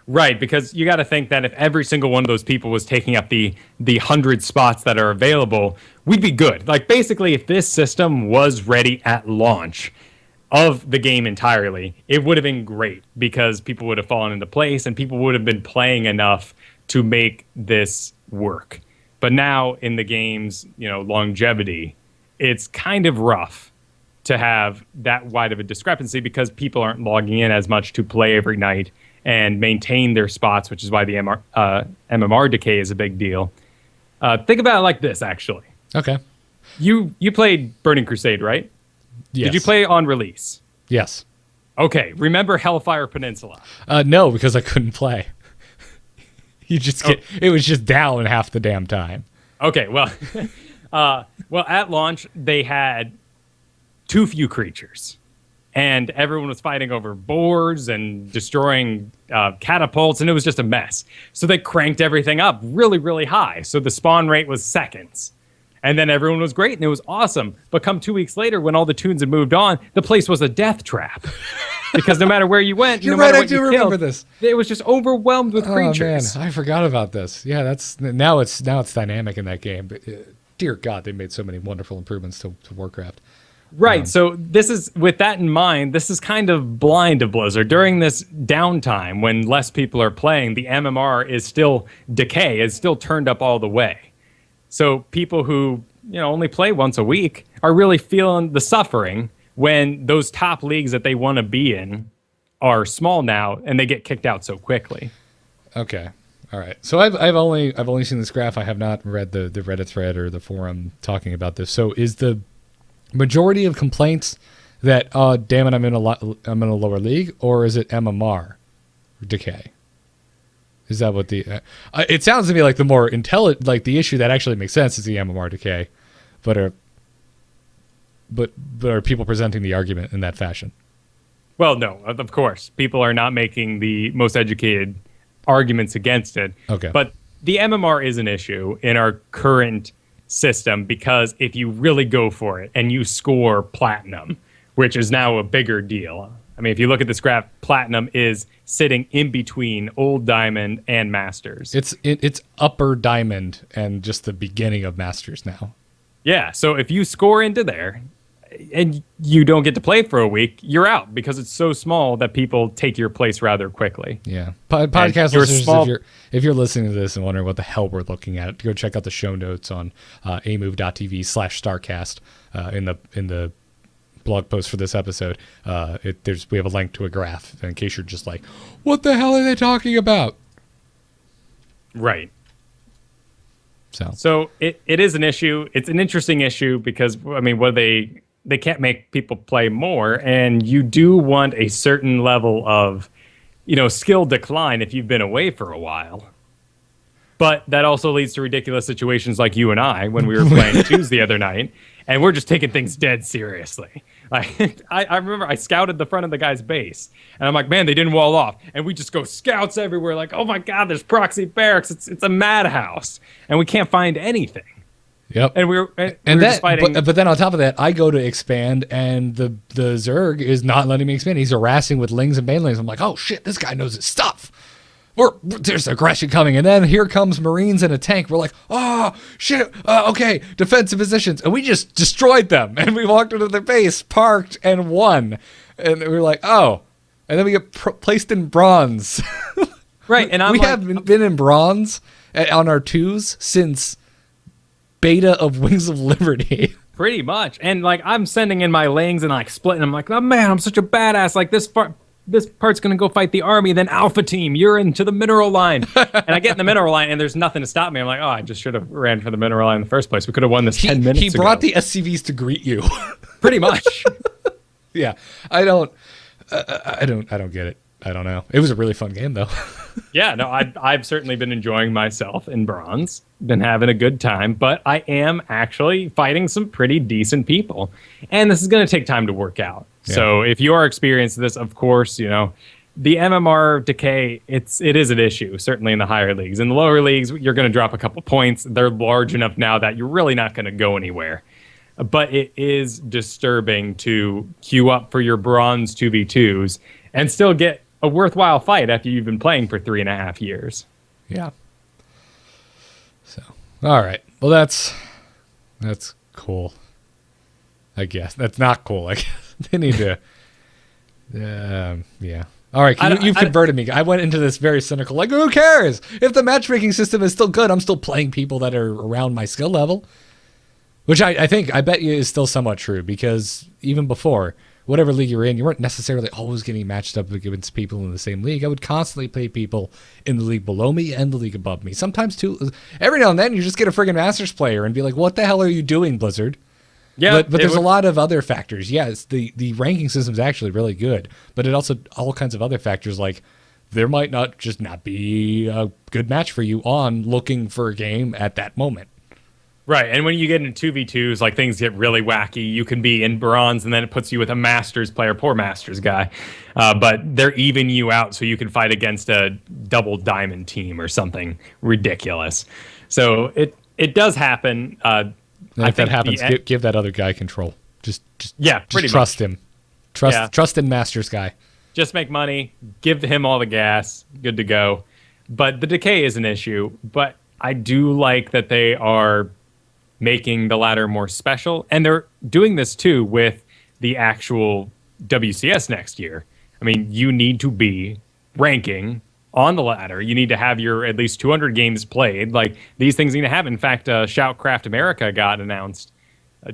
Right, because you got to think that if every single one of those people was taking up the 100 spots that are available, we'd be good. Like, basically, if this system was ready at launch of the game entirely, it would have been great because people would have fallen into place and people would have been playing enough to make this work. But now in the game's, longevity, it's kind of rough to have that wide of a discrepancy because people aren't logging in as much to play every night and maintain their spots, which is why the MMR decay is a big deal. Think about it like this, actually. Okay. You played Burning Crusade, right? Yes. Did you play on release? Yes. Okay. Remember Hellfire Peninsula? No, because I couldn't play. It was just down half the damn time. Okay, well, at launch, they had too few creatures. And everyone was fighting over boards and destroying catapults, and it was just a mess. So they cranked everything up really, really high. So the spawn rate was seconds. And then everyone was great, and it was awesome. But come 2 weeks later, when all the tunes had moved on, the place was a death trap. Because no matter where you went, You're no matter right, what I do you remember killed, this. It was just overwhelmed with creatures. Oh man, I forgot about this. Yeah, now it's dynamic in that game. But dear God, they made so many wonderful improvements to Warcraft. Right. So this is, with that in mind, this is kind of blind to Blizzard. During this downtime, when less people are playing, the MMR is still decay, is still turned up all the way. So people who only play once a week are really feeling the suffering when those top leagues that they want to be in are small now and they get kicked out so quickly. Okay. All right. So I've only seen this graph. I have not read the Reddit thread or the forum talking about this. So is the majority of complaints that damn it, I'm in a lower league, or is it MMR decay? Is that what the it sounds to me like the more intelligent, like the issue that actually makes sense is the MMR decay, but are people presenting the argument in that fashion? Well, no, of course. People are not making the most educated arguments against it. Okay. But the MMR is an issue in our current system because if you really go for it and you score platinum, which is now a bigger deal. I mean, if you look at this graph, platinum is sitting in between old diamond and masters. It's upper diamond and just the beginning of masters now. Yeah, so if you score into there and you don't get to play for a week, you're out because it's so small that people take your place rather quickly. Yeah. Podcast listeners, if you're listening to this and wondering what the hell we're looking at, go check out the show notes on amove.tv/StarCast in the blog post for this episode. We have a link to a graph in case you're just like, what the hell are they talking about? Right. So it is an issue. It's an interesting issue because, I mean, they can't make people play more, and you do want a certain level of, skill decline if you've been away for a while. But that also leads to ridiculous situations like you and I when we were playing twos the other night, and we're just taking things dead seriously. Like, I remember I scouted the front of the guy's base, and I'm like, man, they didn't wall off. And we just go scouts everywhere like, oh my God, there's proxy barracks. It's a madhouse. And we can't find anything. Yep. And we're just fighting. But then on top of that, I go to expand, and the Zerg is not letting me expand. He's harassing with lings and banelings. I'm like, oh shit, this guy knows his stuff. There's aggression coming, and then here comes Marines and a tank. We're like, oh shit, okay, defensive positions, and we just destroyed them. And we walked into their base, parked, and won. And we were like, oh, and then we get placed in bronze. Right, and we have been in bronze on our twos since beta of Wings of Liberty. Pretty much. And like I'm sending in my lings and like splitting. I'm like, oh man, I'm such a badass. Like this part's gonna go fight the army. Then Alpha Team, you're into the mineral line. And I get in the mineral line and there's nothing to stop me. I'm like, oh, I just should have ran for the mineral line in the first place. We could have won this 10 minutes ago. He brought the SCVs to greet you. Pretty much. Yeah, I don't get it. I don't know. It was a really fun game though. Yeah, no, I've certainly been enjoying myself in bronze, been having a good time, but I am actually fighting some pretty decent people, and this is going to take time to work out. Yeah. So if you are experiencing this, of course, you know, the MMR decay, it is an issue, certainly in the higher leagues. In the lower leagues, you're going to drop a couple points. They're large enough now that you're really not going to go anywhere. But it is disturbing to queue up for your bronze 2v2s and still get a worthwhile fight after you've been playing for 3.5 years. Yeah. So, all right. Well, that's cool. I guess that's not cool. I guess they need to. Yeah. All right. You've converted me. I went into this very cynical, like, who cares if the matchmaking system is still good? I'm still playing people that are around my skill level, which I bet you is still somewhat true, because even before, whatever league you're in, you weren't necessarily always getting matched up against people in the same league. I would constantly play people in the league below me and the league above me. Sometimes, too, every now and then, you just get a friggin' Masters player and be like, what the hell are you doing, Blizzard? Yeah, but there's a lot of other factors. Yes, the ranking system is actually really good, but it also all kinds of other factors, like there might not be a good match for you on looking for a game at that moment. Right, and when you get into 2v2s, like things get really wacky. You can be in bronze, and then it puts you with a Masters player, poor Masters guy. But they're even you out, so you can fight against a double diamond team or something ridiculous. So it does happen. If that happens, give that other guy control. Just trust him. Trust in Masters guy. Just make money, give him all the gas, good to go. But the decay is an issue. But I do like that they are making the ladder more special, and they're doing this too with the actual WCS next year. I mean, you need to be ranking on the ladder. You need to have your at least 200 games played. Like, these things need to happen. In fact, Shoutcraft America got announced,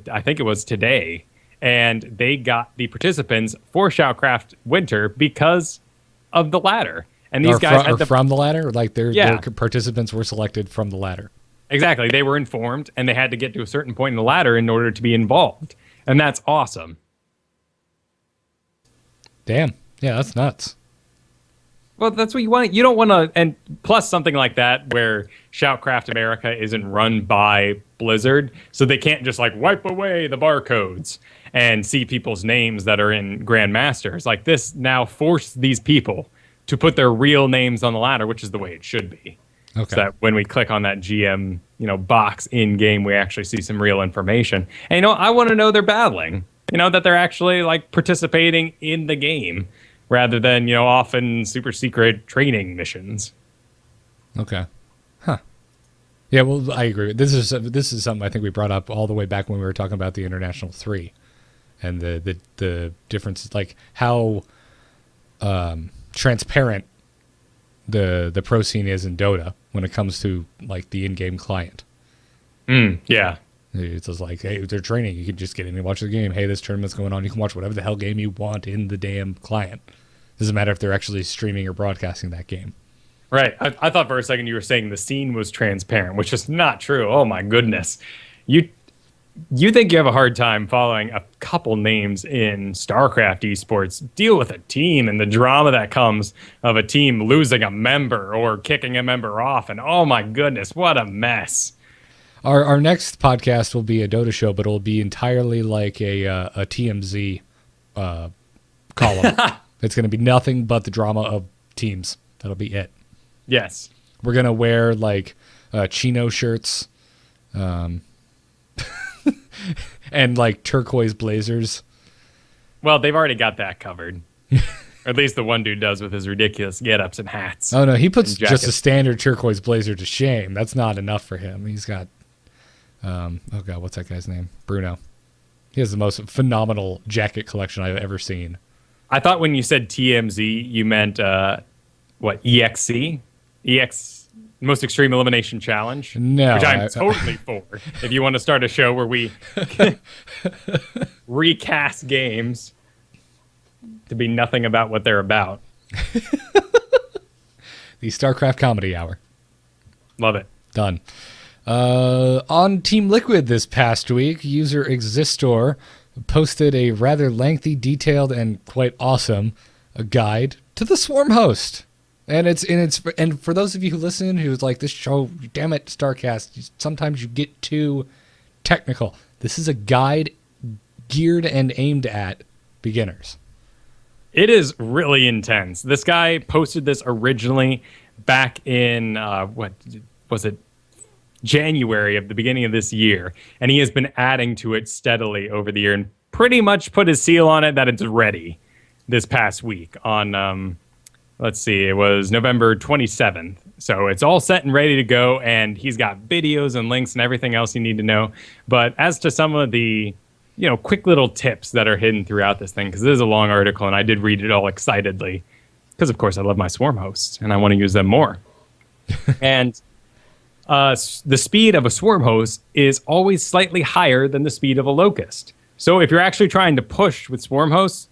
I think it was today, and they got the participants for Shoutcraft Winter because of the ladder. And these guys had from the ladder, like their participants were selected from the ladder. Exactly. They were informed, and they had to get to a certain point in the ladder in order to be involved. And that's awesome. Damn. Yeah, that's nuts. Well, that's what you want. You don't want to, and plus something like that where Shoutcraft America isn't run by Blizzard, so they can't just like wipe away the barcodes and see people's names that are in Grandmasters. Like, this now forced these people to put their real names on the ladder, which is the way it should be. Okay. So that when we click on that GM, box in game, we actually see some real information. And I want to know they're battling. That they're actually like participating in the game, rather than often super secret training missions. Okay. Huh. Yeah. Well, I agree. This is something I think we brought up all the way back when we were talking about the International 3, and the difference, like how transparent the pro scene is in Dota when it comes to like the in-game client. Yeah. It's just like, hey, they're training. You can just get in and watch the game. Hey, this tournament's going on. You can watch whatever the hell game you want in the damn client. Doesn't matter if they're actually streaming or broadcasting that game. Right. I thought for a second you were saying the scene was transparent, which is not true. Oh my goodness. You think you have a hard time following a couple names in StarCraft eSports. Deal with a team and the drama that comes of a team losing a member or kicking a member off. And oh my goodness, what a mess. Our next podcast will be a Dota show, but it'll be entirely like a TMZ column. It's going to be nothing but the drama of teams. That'll be it. Yes. We're going to wear like chino shirts. And like turquoise blazers. Well, they've already got that covered. Or at least the one dude does with his ridiculous get-ups and hats. Oh, no, he puts just a standard turquoise blazer to shame. That's not enough for him. He's got, oh God, what's that guy's name? Bruno. He has the most phenomenal jacket collection I've ever seen. I thought when you said TMZ, you meant, what, EXC? Most Extreme Elimination Challenge? No. Which I'm totally for. If you want to start a show where we recast games to be nothing about what they're about. The StarCraft Comedy Hour. Love it. Done. On Team Liquid this past week, user Existor posted a rather lengthy, detailed, and quite awesome guide to the Swarm host. And for those of you who listen who's like, this show, damn it, StarCast, sometimes you get too technical. This is a guide geared and aimed at beginners. It is really intense. This guy posted this originally back in, what was it, January of the beginning of this year. And he has been adding to it steadily over the year and pretty much put his seal on it that it's ready this past week on, let's see, it was November 27th. So it's all set and ready to go. And he's got videos and links and everything else you need to know. But as to some of the quick little tips that are hidden throughout this thing, because this is a long article and I did read it all excitedly because, of course, I love my Swarm hosts and I want to use them more. And the speed of a Swarm host is always slightly higher than the speed of a Locust. So if you're actually trying to push with Swarm hosts,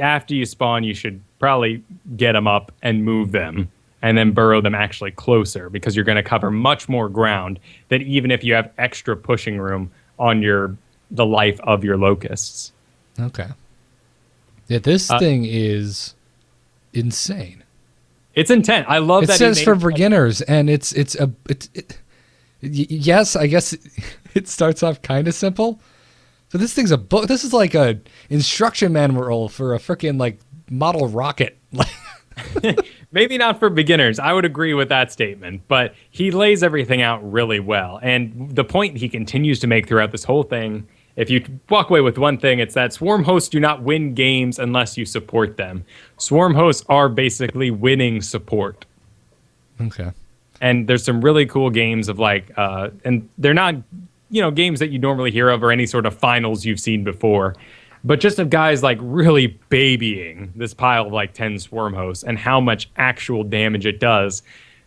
after you spawn, you should probably get them up and move them and then burrow them actually closer because you're going to cover much more ground than even if you have extra pushing room on the life of your Locusts. Okay. Yeah, this thing is insane. It's intense. I love that. It says for beginners, and yes, I guess it starts off kind of simple, but this thing's a book. This is like a instruction manual for a freaking like model rocket. Maybe not for beginners. I would agree with that statement, but he lays everything out really well. And the point he continues to make throughout this whole thing, if you walk away with one thing, it's that Swarm hosts do not win games unless you support them. Swarm hosts are basically winning support. Okay. And there's some really cool games of like, and they're not, games that you normally hear of or any sort of finals you've seen before, but just of guys like really babying this pile of like 10 Swarm hosts and how much actual damage it does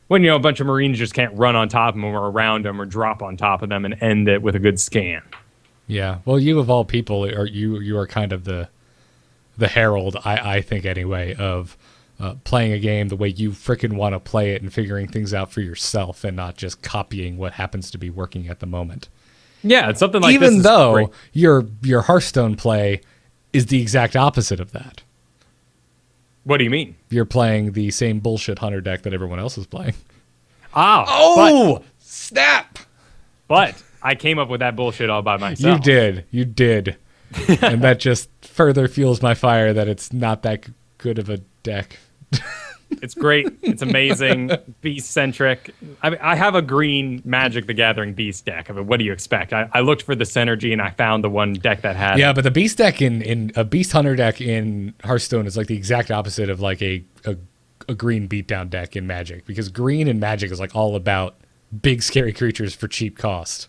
when, a bunch of Marines just can't run on top of them or around them or drop on top of them and end it with a good scan. Yeah, well, you of all people, you are kind of the herald, I think anyway, of playing a game the way you frickin' want to play it and figuring things out for yourself and not just copying what happens to be working at the moment. Yeah, it's something like even this though great. your Hearthstone play is the exact opposite of that. What do you mean? You're playing the same bullshit hunter deck that everyone else is playing. Oh, snap! But I came up with that bullshit all by myself. You did. And that just further fuels my fire that it's not that good of a deck. It's great. It's amazing. Beast-centric. I have a green Magic the Gathering Beast deck. I mean, what do you expect? I looked for the synergy and I found the one deck that had Yeah, but the Beast deck in a Beast Hunter deck in Hearthstone is like the exact opposite of like a green beatdown deck in Magic, because green in Magic is like all about big scary creatures for cheap cost.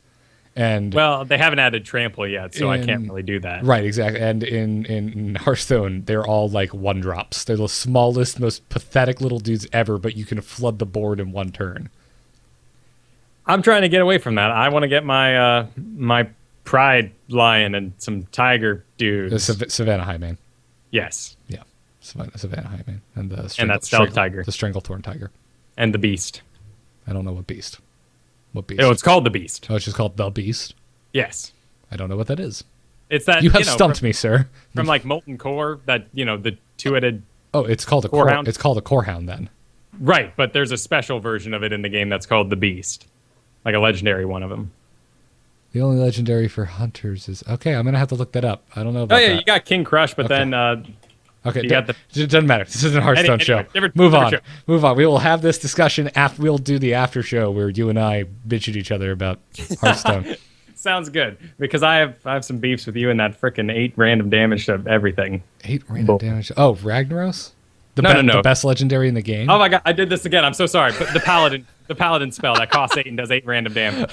And well, they haven't added trample yet, so I can't really do that. Right, exactly. And in Hearthstone, they're all like one drops. They're the smallest, most pathetic little dudes ever, but you can flood the board in one turn. I'm trying to get away from that. I want to get my my Pride Lion and some Tiger dudes. The Savannah Highmane. Yes. Yeah, Savannah Highmane. And that Stealth Tiger. The Stranglethorn Tiger. And the Beast. I don't know what Beast. What Beast? Oh, it's called the Beast. Oh, it's just called the Beast? Yes. I don't know what that is. It's that you have stumped me, sir. From like Molten Core, that the two-headed. Oh, it's called a Corehound. It's called a Corehound then. Right, but there's a special version of it in the game that's called the Beast, like a legendary one of them. The only legendary for hunters is okay. I'm gonna have to look that up. I don't know about that. You got King Crush, but then okay, you got it doesn't matter. This isn't a Hearthstone show. Move on. We will have this discussion after. We'll do the after show where you and I bitch at each other about Hearthstone. Sounds good, because I have some beefs with you and that frickin' 8 random damage to everything. 8 random damage. Oh, Ragnaros? No. The best legendary in the game. Oh my god, I did this again. I'm so sorry. But the paladin spell that costs 8 and does 8 random damage.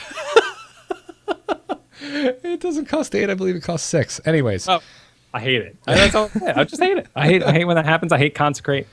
It doesn't cost 8. I believe it costs 6. Anyways. Oh, I hate it. That's all. I just hate it. I hate when that happens. I hate Consecrate.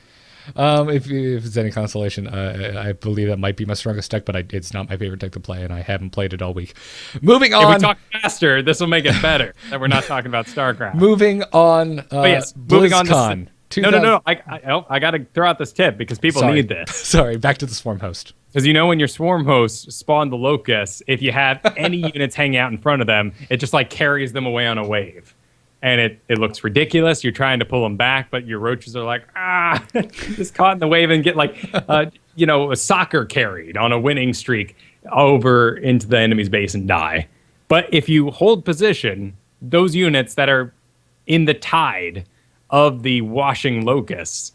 If it's any consolation, I believe that might be my strongest deck, but it's not my favorite deck to play, and I haven't played it all week. Moving on. If we talk faster, this will make it better. That we're not talking about StarCraft. Moving on. Moving on. BlizzCon. No. I got to throw out this tip because people need this. Sorry, back to the Swarm host. Because when your Swarm hosts spawn the Locusts, if you have any units hanging out in front of them, it just like carries them away on a wave. and it looks ridiculous. You're trying to pull them back, but your roaches are like, just caught in the wave and get like, a soccer carried on a winning streak over into the enemy's base and die. But if you hold position, those units that are in the tide of the washing locusts,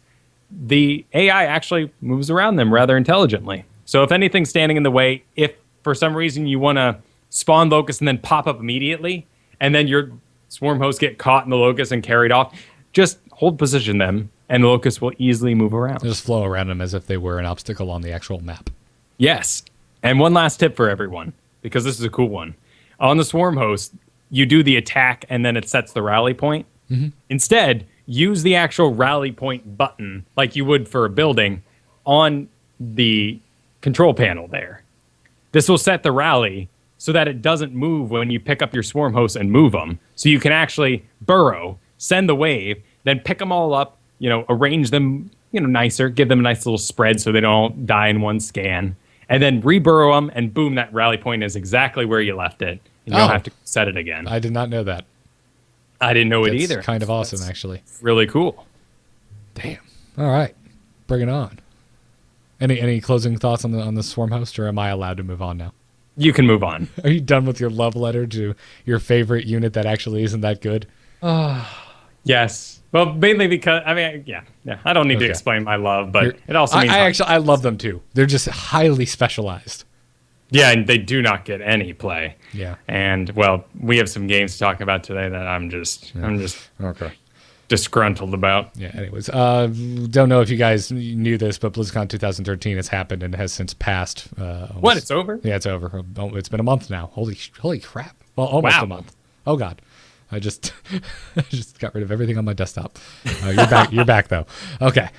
the AI actually moves around them rather intelligently. So if anything's standing in the way, if for some reason you want to spawn locusts and then pop up immediately, and then your swarm hosts get caught in the locust and carried off, just hold position them, and the locusts will easily move around. Just flow around them as if they were an obstacle on the actual map. Yes. And one last tip for everyone, because this is a cool one. On the swarm host, you do the attack, and then it sets the rally point. Mm-hmm. Instead, use the actual rally point button, like you would for a building, on the control panel there. This will set the rally so that it doesn't move when you pick up your swarm hosts and move them. So you can actually burrow, send the wave, then pick them all up, arrange them, nicer, give them a nice little spread so they don't die in one scan, and then reburrow them, and boom, that rally point is exactly where you left it. And you don't have to set it again. I did not know that. I didn't know it either. That's kind of awesome, actually. Really cool. Damn. All right. Bring it on. Any closing thoughts on the swarm host, or am I allowed to move on now? You can move on. Are you done with your love letter to your favorite unit that actually isn't that good? Yes. Well, mainly because, yeah. I don't need to explain my love, but it also means... I love them too. They're just highly specialized. Yeah, and they do not get any play. Yeah. And, well, we have some games to talk about today that I'm just okay. disgruntled about. Yeah, anyways. Don't know if you guys knew this, but BlizzCon 2013 has happened and has since passed. What, it's over? Yeah, it's over. It's been a month now. Holy crap. Well, almost a month. Oh, God. I just got rid of everything on my desktop. You're back, though. Okay.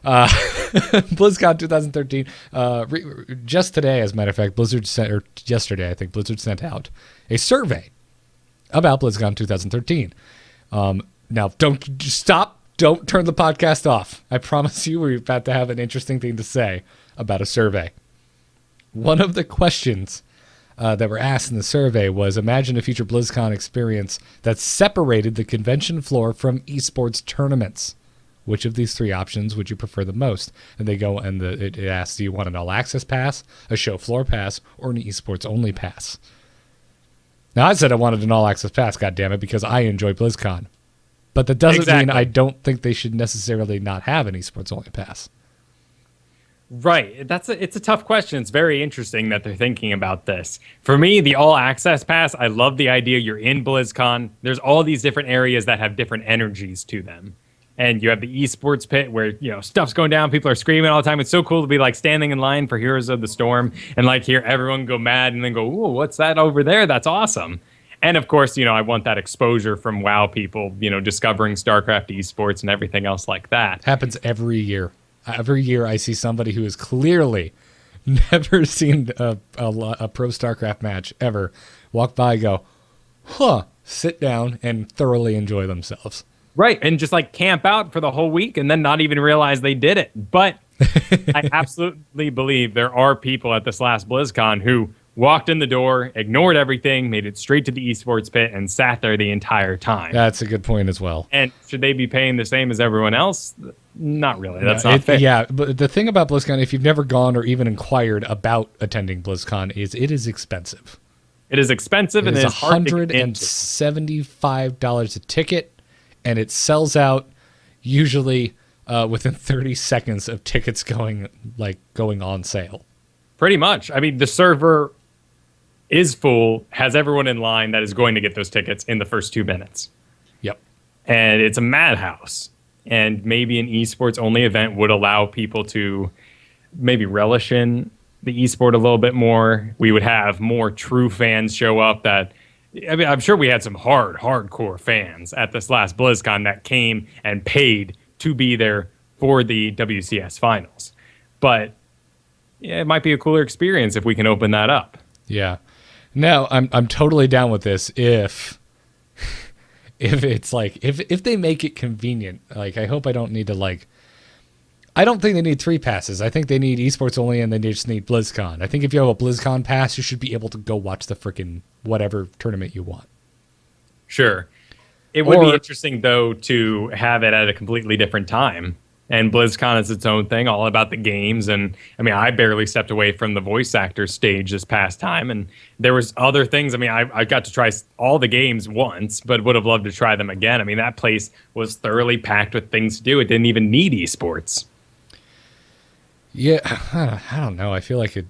BlizzCon 2013. Just today, as a matter of fact, yesterday, I think Blizzard sent out a survey about BlizzCon 2013. Now, don't stop. Don't turn the podcast off. I promise you, we're about to have an interesting thing to say about a survey. One of the questions that were asked in the survey was, imagine a future BlizzCon experience that separated the convention floor from eSports tournaments. Which of these three options would you prefer the most? And they go and it asks, do you want an all-access pass, a show floor pass, or an eSports-only pass? Now, I said I wanted an all-access pass, goddammit, because I enjoy BlizzCon. But that doesn't mean I don't think they should necessarily not have an eSports-only pass. Right. It's a tough question. It's very interesting that they're thinking about this. For me, the all-access pass, I love the idea you're in BlizzCon. There's all these different areas that have different energies to them. And you have the esports pit where, stuff's going down. People are screaming all the time. It's so cool to be like standing in line for Heroes of the Storm and like hear everyone go mad and then go, ooh, what's that over there? That's awesome. And of course, I want that exposure from WoW people, discovering StarCraft esports and everything else like that. Happens every year. Every year I see somebody who has clearly never seen a pro StarCraft match ever walk by and go, sit down and thoroughly enjoy themselves. Right, and just like camp out for the whole week and then not even realize they did it. But I absolutely believe there are people at this last BlizzCon who walked in the door, ignored everything, made it straight to the esports pit, and sat there the entire time. That's a good point as well. And should they be paying the same as everyone else? Not really. That's not fair. Yeah, but the thing about BlizzCon, if you've never gone or even inquired about attending BlizzCon, is it is expensive. It is expensive, and it is $175 a ticket. And it sells out usually within 30 seconds of tickets going on sale. Pretty much. I mean, the server is full, has everyone in line that is going to get those tickets in the first 2 minutes. Yep. And it's a madhouse. And maybe an esports only event would allow people to maybe relish in the esport a little bit more. We would have more true fans show up that... I'm sure we had some hardcore fans at this last BlizzCon that came and paid to be there for the WCS finals. But yeah, it might be a cooler experience if we can open that up. Yeah. No, I'm totally down with this if it's like if they make it convenient. Like, I hope I don't need to I don't think they need 3 passes. I think they need esports only, and they just need BlizzCon. I think if you have a BlizzCon pass, you should be able to go watch the freaking whatever tournament you want. Sure. It would be interesting, though, to have it at a completely different time. And BlizzCon is its own thing, all about the games. And I mean, I barely stepped away from the voice actor stage this past time. And there was other things. I mean, I got to try all the games once, but would have loved to try them again. I mean, that place was thoroughly packed with things to do. It didn't even need esports. Yeah, I don't know. I feel like it'd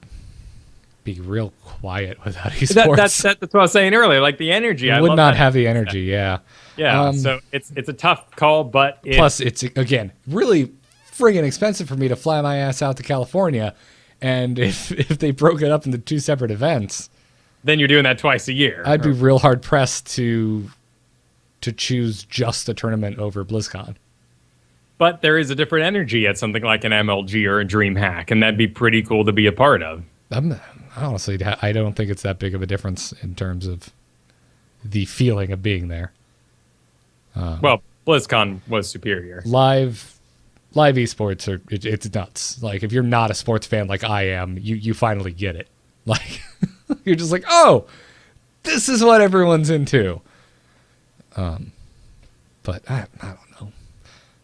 be real quiet without esports. That's what I was saying earlier. Like the energy. It would not have the energy, yeah. Yeah, so it's a tough call, but plus it's again really friggin' expensive for me to fly my ass out to California, and if they broke it up into two separate events, then you're doing that twice a year. I'd be real hard pressed to choose just a tournament over BlizzCon. But there is a different energy at something like an MLG or a DreamHack, and that'd be pretty cool to be a part of. Honestly, I don't think it's that big of a difference in terms of the feeling of being there. Well, BlizzCon was superior. Live esports it's nuts. Like if you're not a sports fan like I am, you finally get it. Like you're just like, oh, this is what everyone's into. But I don't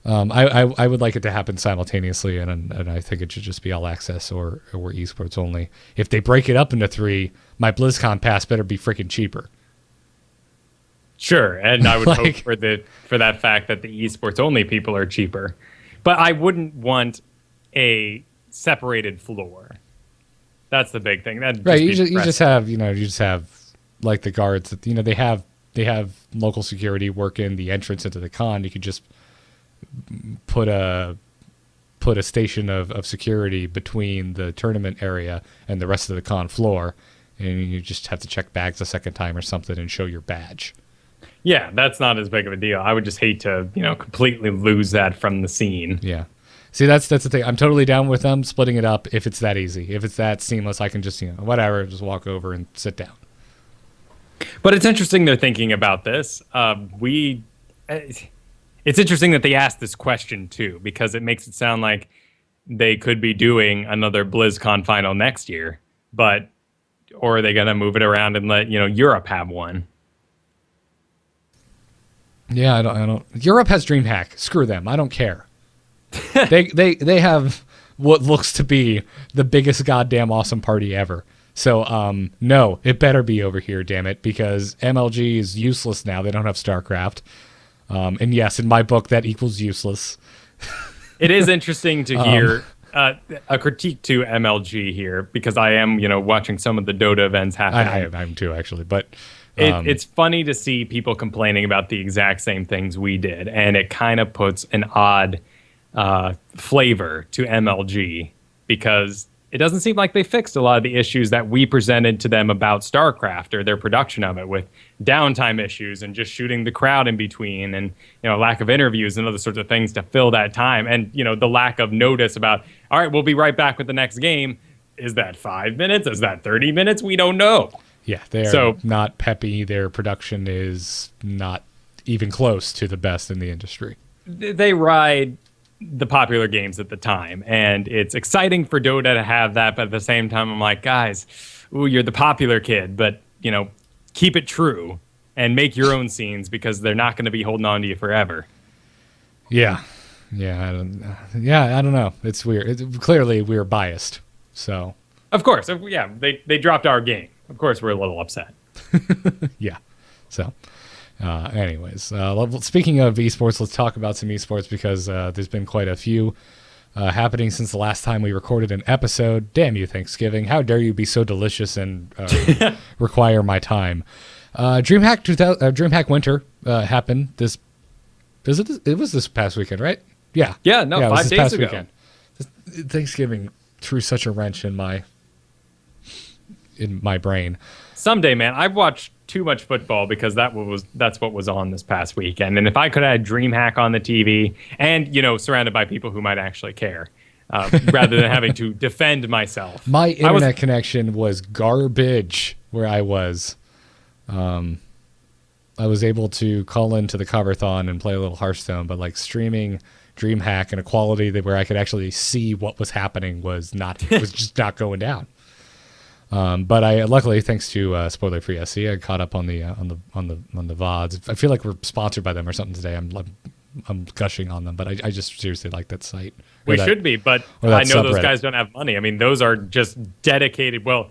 know. I would like it to happen simultaneously, and I think it should just be all access or esports only. If they break it up into 3, my BlizzCon pass better be freaking cheaper. Sure, and I would hope for that fact that the esports only people are cheaper. But I wouldn't want a separated floor. That's the big thing. Right, you just have like the guards that they have local security work in the entrance into the con. You could just put a station of security between the tournament area and the rest of the con floor, and you just have to check bags a second time or something and show your badge. Yeah, that's not as big of a deal. I would just hate to, completely lose that from the scene. Yeah. See, that's the thing. I'm totally down with them splitting it up if it's that easy. If it's that seamless, I can just, whatever, just walk over and sit down. But it's interesting they're thinking about this. It's interesting that they asked this question, too, because it makes it sound like they could be doing another BlizzCon final next year. Or are they going to move it around and let, Europe have one? Yeah, I don't. Europe has DreamHack. Screw them. I don't care. they have what looks to be the biggest goddamn awesome party ever. So no, it better be over here, damn it, because MLG is useless now. They don't have StarCraft. And yes, in my book, that equals useless. It is interesting to hear a critique to MLG here, because I am, watching some of the Dota events happen. I'm too, actually, but. It's funny to see people complaining about the exact same things we did, and it kind of puts an odd flavor to MLG, because it doesn't seem like they fixed a lot of the issues that we presented to them about StarCraft or their production of it, with downtime issues and just shooting the crowd in between, and lack of interviews and other sorts of things to fill that time, and the lack of notice about, all right, we'll be right back with the next game. Is that 5 minutes? Is that 30 minutes? We don't know. Yeah, they're not peppy. Their production is not even close to the best in the industry. They ride the popular games at the time, and it's exciting for Dota to have that, but at the same time, I'm like, guys, you're the popular kid, but, keep it true and make your own scenes, because they're not going to be holding on to you forever. Yeah. I don't know. It's weird. Clearly, we're biased, so. Of course, yeah, they dropped our game. Of course, we're a little upset. Yeah. So, anyways, speaking of esports, let's talk about some esports, because there's been quite a few happening since the last time we recorded an episode. Damn you, Thanksgiving. How dare you be so delicious and require my time. DreamHack Winter happened this... It was this past weekend, right? Yeah. Yeah, no, 5 days ago. Weekend. Thanksgiving threw such a wrench in my brain. Someday, man, I've watched too much football, because that's what was on this past weekend. And if I could have DreamHack on the TV and, surrounded by people who might actually care, rather than having to defend myself. My internet connection was garbage where I was. I was able to call into the Coverthon and play a little Hearthstone, but streaming DreamHack in a quality where I could actually see what was happening was just not going down. But I luckily, thanks to Spoiler Free SC, I caught up on the VODs. I feel like we're sponsored by them or something today. I'm gushing on them, but I just seriously like that site. We should be, but I know those guys don't have money. I mean, those are just dedicated. Well,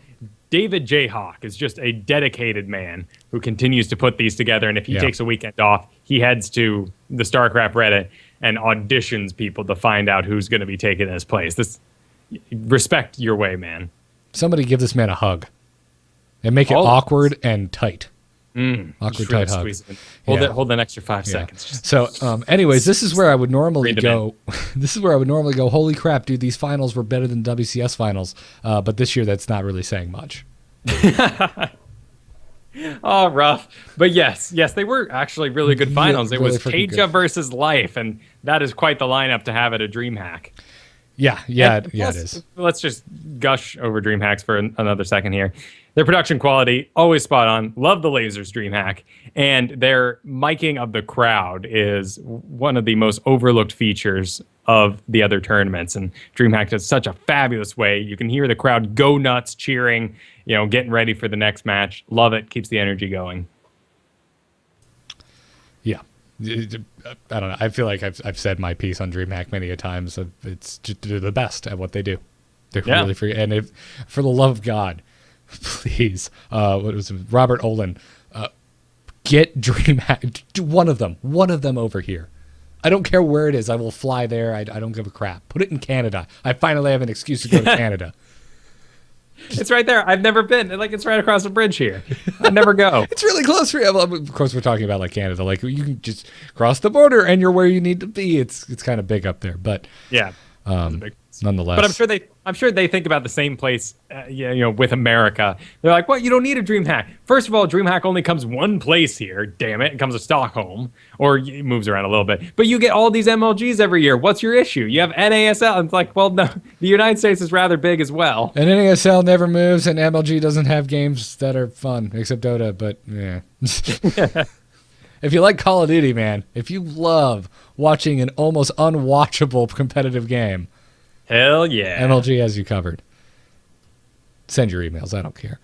David J. Hawk is just a dedicated man who continues to put these together. And if he takes a weekend off, he heads to the StarCraft Reddit and auditions people to find out who's going to be taking his place. Respect your way, man. Somebody give this man a hug and make it awkward and tight. Awkward, tight hug. Hold an extra 5 seconds. So, anyways, this is where I would normally go. This is where I would normally go. Holy crap, dude! These finals were better than WCS finals. But this year, that's not really saying much. Oh, rough. But yes, they were actually really good finals. It was Taja versus Life, and that is quite the lineup to have at a DreamHack. Yeah, it is. Let's just gush over DreamHacks for another second here. Their production quality, always spot on. Love the lasers, DreamHack. And their miking of the crowd is one of the most overlooked features of the other tournaments. And DreamHack does such a fabulous way. You can hear the crowd go nuts, cheering, getting ready for the next match. Love it. Keeps the energy going. Yeah. I don't know. I feel like I've said my piece on DreamHack many a times. It's just they're the best at what they do. They're really free. And for the love of God, please, what was it? Robert Olin, get DreamHack, one of them over here. I don't care where it is. I will fly there. I don't give a crap. Put it in Canada. I finally have an excuse to go to Canada. It's right there. I've never been. It's right across the bridge here. I never go. It's really close for you. Well, of course, we're talking about Canada. You can just cross the border and you're where you need to be. It's kind of big up there, but yeah. Nonetheless, but I'm sure they think about the same place, with America. They're like, "What? You don't need a DreamHack." First of all, DreamHack only comes one place here. Damn it! It comes to Stockholm, or it moves around a little bit. But you get all these MLGs every year. What's your issue? You have NASL. And it's like, well, no, the United States is rather big as well. And NASL never moves, and MLG doesn't have games that are fun except Dota. But yeah. If you like Call of Duty, man, if you love watching an almost unwatchable competitive game. Hell yeah. MLG has you covered. Send your emails. I don't care.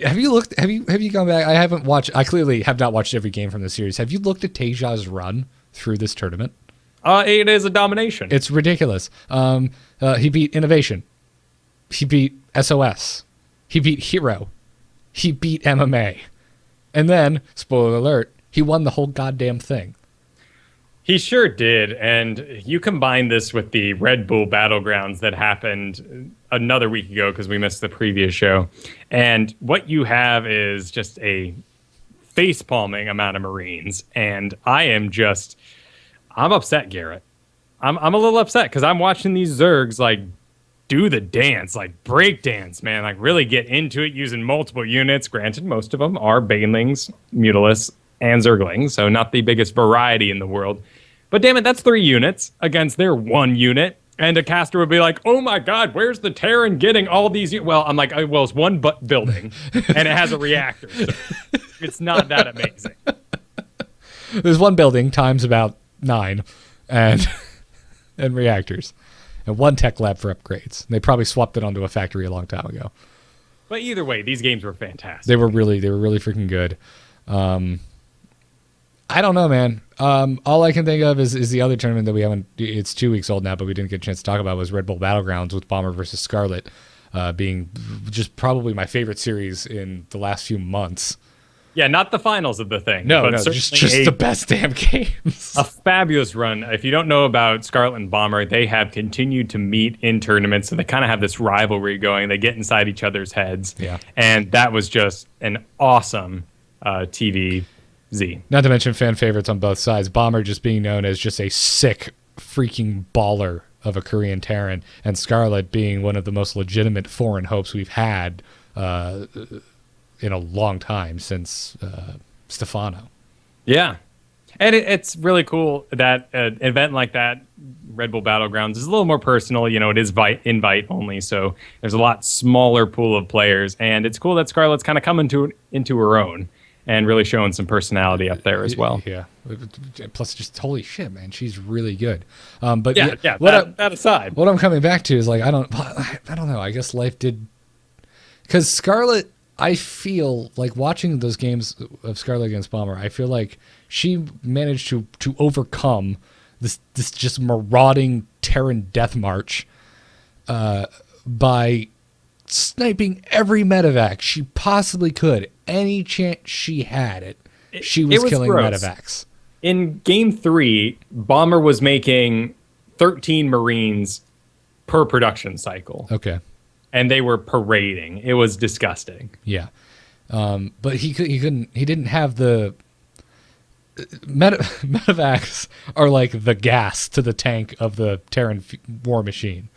Have you looked? Have you gone back? I haven't watched. I clearly have not watched every game from the series. Have you looked at Taja's run through this tournament? It is a domination. It's ridiculous. He beat Innovation. He beat SOS. He beat Hero. He beat MMA. And then, spoiler alert, he won the whole goddamn thing. He sure did, and you combine this with the Red Bull Battlegrounds that happened another week ago because we missed the previous show, and what you have is just a face-palming amount of Marines, and I'm upset, Garrett. I'm a little upset because I'm watching these Zergs do the dance, break dance, man, really get into it using multiple units. Granted, most of them are Banelings, Mutalisks, and Zerglings, so not the biggest variety in the world. But damn it, that's 3 units against their 1 unit. And a caster would be like, oh my God, where's the Terran getting all these? Well, I'm like, well, it's one building, and it has a reactor. So it's not that amazing. There's one building times about 9 and reactors. And 1 tech lab for upgrades. They probably swapped it onto a factory a long time ago. But either way, these games were fantastic. They were really freaking good. I don't know, man. All I can think of is the other tournament that we haven't. It's 2 weeks old now, but we didn't get a chance to talk about was Red Bull Battlegrounds with Bomber versus Scarlet, being just probably my favorite series in the last few months. Yeah, not the finals of the thing. No, just the best damn games. A fabulous run. If you don't know about Scarlet and Bomber, they have continued to meet in tournaments, so they kind of have this rivalry going. They get inside each other's heads. Yeah. And that was just an awesome TVZ. Not to mention fan favorites on both sides. Bomber just being known as just a sick freaking baller of a Korean Terran, and Scarlet being one of the most legitimate foreign hopes we've had in a long time since Stefano. Yeah. And it's really cool that an event like that, Red Bull Battlegrounds, is a little more personal. It is invite only, so there's a lot smaller pool of players. And it's cool that Scarlet's kind of come into her own. and really showing some personality up there as well. Yeah. Plus, just holy shit, man, she's really good. But that aside, what I'm coming back to is like I don't know. I guess life did, because Scarlet. I feel like watching those games of Scarlet against Bomber. I feel like she managed to overcome this just marauding Terran death march by sniping every medevac she possibly could. Any chance she had, she was killing gross. medevacs. In Game 3, Bomber was making 13 Marines per production cycle. Okay. And they were parading. It was disgusting. Yeah. But he didn't have the... medevacs are like the gas to the tank of the Terran war machine.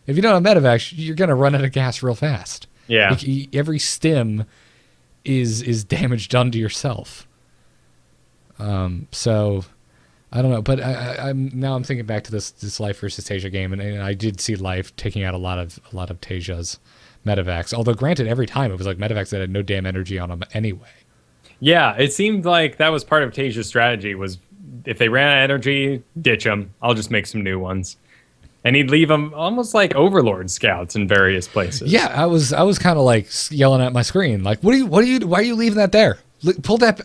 If you don't have medevacs, you're going to run out of gas real fast. Yeah. Like, every stim is damage done to yourself. So I don't know, but I'm thinking back to this Life versus Tasia game, and I did see Life taking out a lot of Tasia's medevacs. Although granted, every time it was like medevacs that had no damn energy on them anyway. Yeah, it seemed like that was part of Tasia's strategy, was if they ran out of energy, ditch them. I'll just make some new ones. And he'd leave them almost like Overlord scouts in various places. Yeah, I was kind of like yelling at my screen, like, why are you leaving that there? Pull that.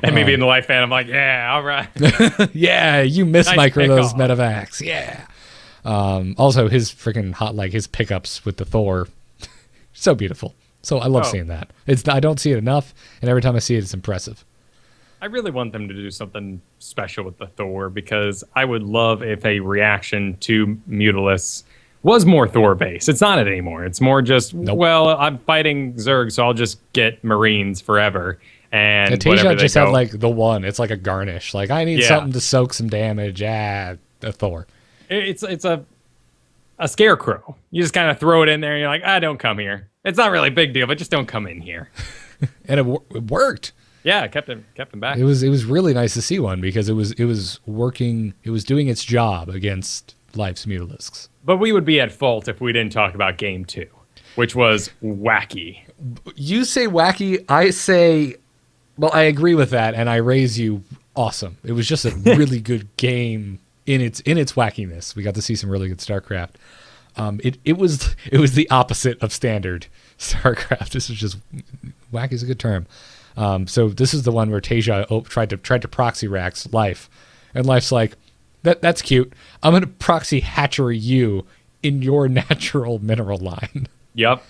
And maybe in the Life fan, I'm like, yeah, all right. Yeah, you miss Nice micro those pick-off. medevacs. Yeah. Also, his freaking his pickups with the Thor, so beautiful. So I love seeing that. I don't see it enough, and every time I see it, it's impressive. I really want them to do something special with the Thor, because I would love if a reaction to Mutalisk was more Thor-based. It's not it anymore. It's more just, well, I'm fighting Zerg, so I'll just get Marines forever. And Tasia just had like the one. It's like a garnish. Like, I need something to soak some damage. A Thor. It's a scarecrow. You just kind of throw it in there, and you're like, don't come here. It's not really a big deal, but just don't come in here. And it worked. Yeah, it kept him back. It was really nice to see one, because it was working. It was doing its job against Life's Mutalisks. But we would be at fault if we didn't talk about Game 2, which was wacky. You say wacky, I say, well, I agree with that, and I raise you awesome. It was just a really good game in its wackiness. We got to see some really good StarCraft. It was the opposite of standard StarCraft. This was just wacky is a good term. So this is the one where Tasia tried to proxy Rax Life, and Life's like, that's cute. I'm gonna proxy hatchery you in your natural mineral line. Yep.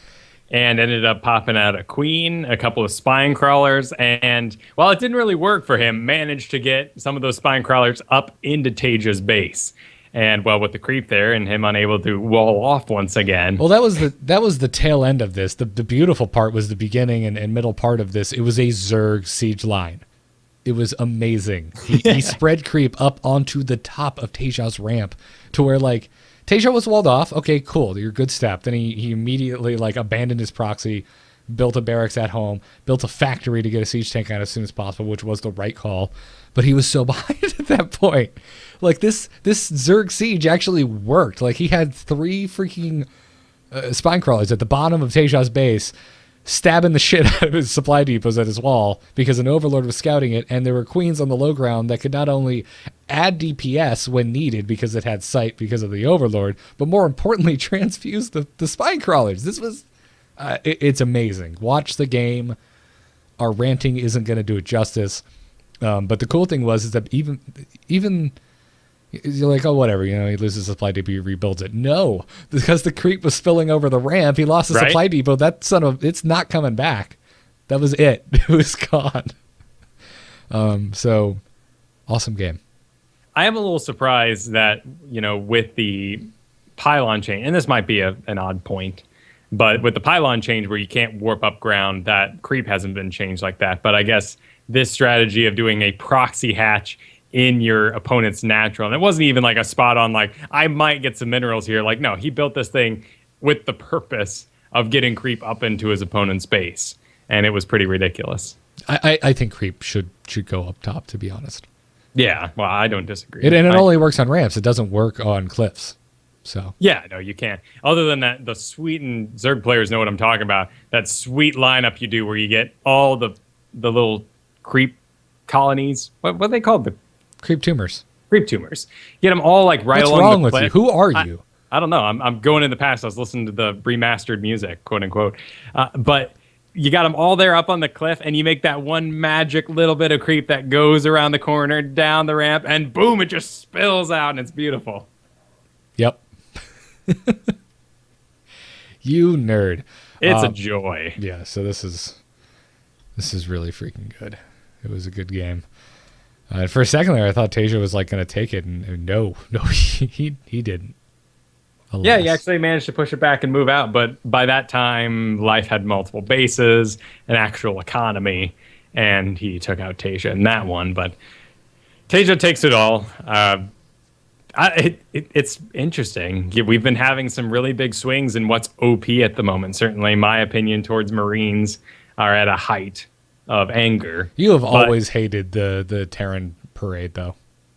And ended up popping out a queen, a couple of spine crawlers, and while it didn't really work for him, managed to get some of those spine crawlers up into Tasia's base. And well, with the creep there and him unable to wall off once again. Well, that was the tail end of this. The beautiful part was the beginning and middle part of this. It was a Zerg siege line. It was amazing. He spread creep up onto the top of Tasia's ramp to where, like, Tasia was walled off. Okay, cool. You're a good step. Then he immediately, like, abandoned his proxy, built a barracks at home, built a factory to get a siege tank out as soon as possible, which was the right call. But he was so behind at that point. Like, this Zerg siege actually worked. Like, he had 3 freaking spine crawlers at the bottom of Tasia's base, stabbing the shit out of his supply depots at his wall because an overlord was scouting it, and there were queens on the low ground that could not only add DPS when needed because it had sight because of the overlord, but more importantly, transfuse the spine crawlers. This was it's amazing. Watch the game. Our ranting isn't going to do it justice. But the cool thing is that even you're like, oh, whatever, he loses a supply depot, he rebuilds it. No, because the creep was spilling over the ramp, he lost the supply depot. That it's not coming back. That was it. It was gone. So awesome game. I am a little surprised that, with the pylon change, and this might be an odd point, but with the pylon change where you can't warp up ground, that creep hasn't been changed like that. But I guess this strategy of doing a proxy hatch in your opponent's natural, and it wasn't even like a spot on, like, I might get some minerals here. Like, no, he built this thing with the purpose of getting creep up into his opponent's base, and it was pretty ridiculous. I think creep should go up top, to be honest. Yeah, well, I don't disagree. It only works on ramps. It doesn't work on cliffs. So yeah, no, you can't. Other than that, the sweet and Zerg players know what I'm talking about. That sweet lineup you do where you get all the little creep colonies. What are they called? The creep tumors. Creep tumors. Get them all like right What's along wrong the with cliff. you? Who are you? I don't know. I'm going in the past. I was listening to the remastered music, quote unquote. But you got them all there up on the cliff, and you make that one magic little bit of creep that goes around the corner, down the ramp, and boom, it just spills out, and it's beautiful. Yep. You nerd. It's a joy. Yeah, so this is really freaking good. It was a good game. For a second there, I thought Tasia was like going to take it, and no, he didn't. Alas. Yeah, he actually managed to push it back and move out, but by that time, life had multiple bases, an actual economy, and he took out Tasia in that one. But Tasia takes it all. It's interesting. We've been having some really big swings in what's OP at the moment. Certainly, my opinion towards Marines are at a height of anger. You have always hated the Terran parade, though.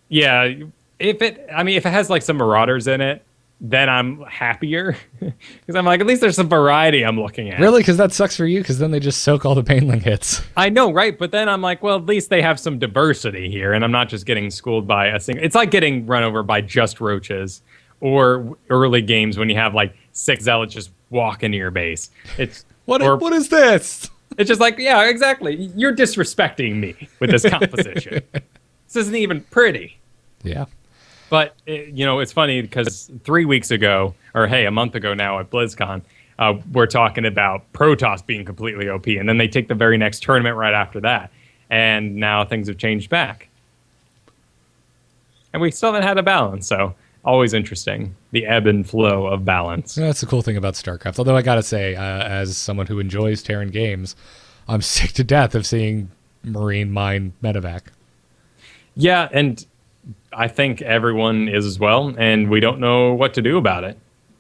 Yeah, if it has like some Marauders in it, then I'm happier because I'm like, at least there's some variety I'm looking at. Really? Because that sucks for you, because then they just soak all the Baneling hits. I know, right? But then I'm like, well, at least they have some diversity here, and I'm not just getting schooled by a single. It's like getting run over by just roaches, or early games when you have like 6 zealots just walk into your base. It's what is this? It's just like, yeah, exactly. You're disrespecting me with this composition. This isn't even pretty. Yeah. But, it's funny because 3 weeks ago, or hey, a month ago now at BlizzCon, we're talking about Protoss being completely OP. And then they take the very next tournament right after that. And now things have changed back. And we still haven't had a balance. So always interesting, the ebb and flow of balance. That's the cool thing about StarCraft. Although I got to say, as someone who enjoys Terran games, I'm sick to death of seeing Marine mine medevac. Yeah, and I think everyone is as well, and we don't know what to do about it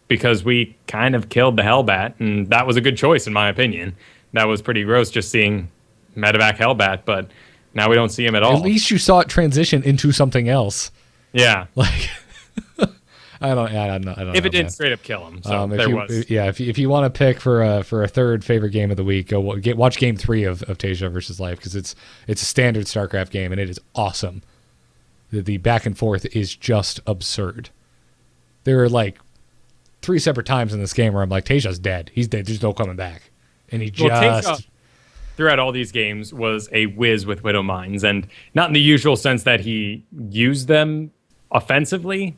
because we kind of killed the Hellbat, and that was a good choice in my opinion. That was pretty gross just seeing medevac Hellbat, but now we don't see him at all. At least you saw it transition into something else. Yeah. Like, I don't know. If it didn't straight up kill him, so if you want to pick for a third favorite game of the week, watch Game 3 of Tasia versus Life, because it's a standard StarCraft game and it is awesome. The back and forth is just absurd. There are like 3 separate times in this game where I'm like, Tasia's dead. He's dead. There's no coming back. And Tasia, throughout all these games, was a whiz with Widow Mines, and not in the usual sense that he used them offensively.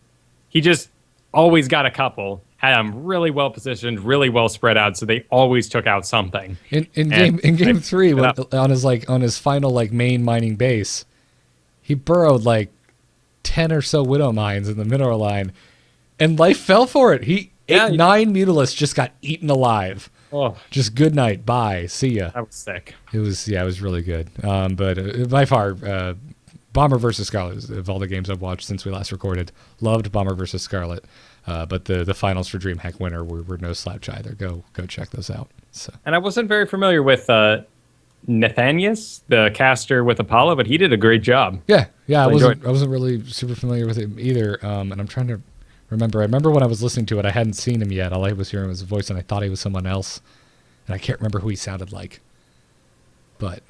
He just always got a couple, had them really well positioned, really well spread out, so they always took out something. In game 3, on his final like main mining base, he burrowed like 10 or so Widow Mines in the mineral line, and Life fell for it. 9 Mutalisks just got eaten alive. Oh, just good night, bye, see ya. That was sick. It was really good. But by far, Bomber vs. Scarlet, of all the games I've watched since we last recorded, loved Bomber vs. Scarlet. But the finals for DreamHack Winter were no slouch either. Go check those out. So. And I wasn't very familiar with Nathanius, the caster with Apollo, but he did a great job. Yeah. I wasn't really super familiar with him either. And I'm trying to remember. I remember when I was listening to it, I hadn't seen him yet. All I was hearing was his voice, and I thought he was someone else. And I can't remember who he sounded like. But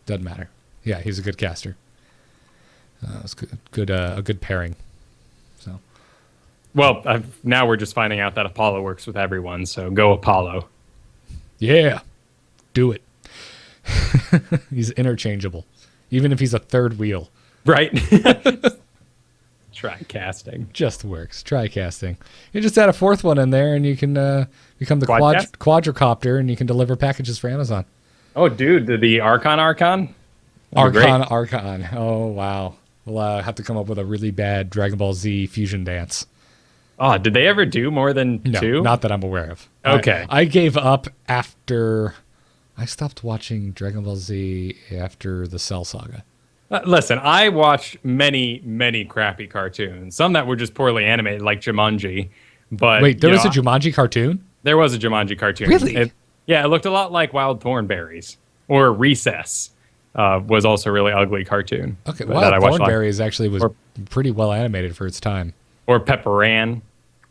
doesn't matter. Yeah, he's a good caster. It was a good pairing. So. Well, now we're just finding out that Apollo works with everyone, so go Apollo. Yeah, do it. He's interchangeable, even if he's a third wheel. Right. Try casting. Just works. Try casting. You just add a 4th one in there, and you can become the quadricopter, and you can deliver packages for Amazon. Oh, dude, the Archon? Archon. Oh, wow. We'll have to come up with a really bad Dragon Ball Z fusion dance. Oh, did they ever do more than 2? No, not that I'm aware of. Okay. I gave up after... I stopped watching Dragon Ball Z after the Cell Saga. Listen, I watched many, many crappy cartoons. Some that were just poorly animated, like Jumanji. But wait, there was a Jumanji cartoon? There was a Jumanji cartoon. Really? It looked a lot like Wild Thornberries. Or Recess was also a really ugly cartoon. Okay, Wild Thornberries actually was pretty well animated for its time. Or Pepper Ann.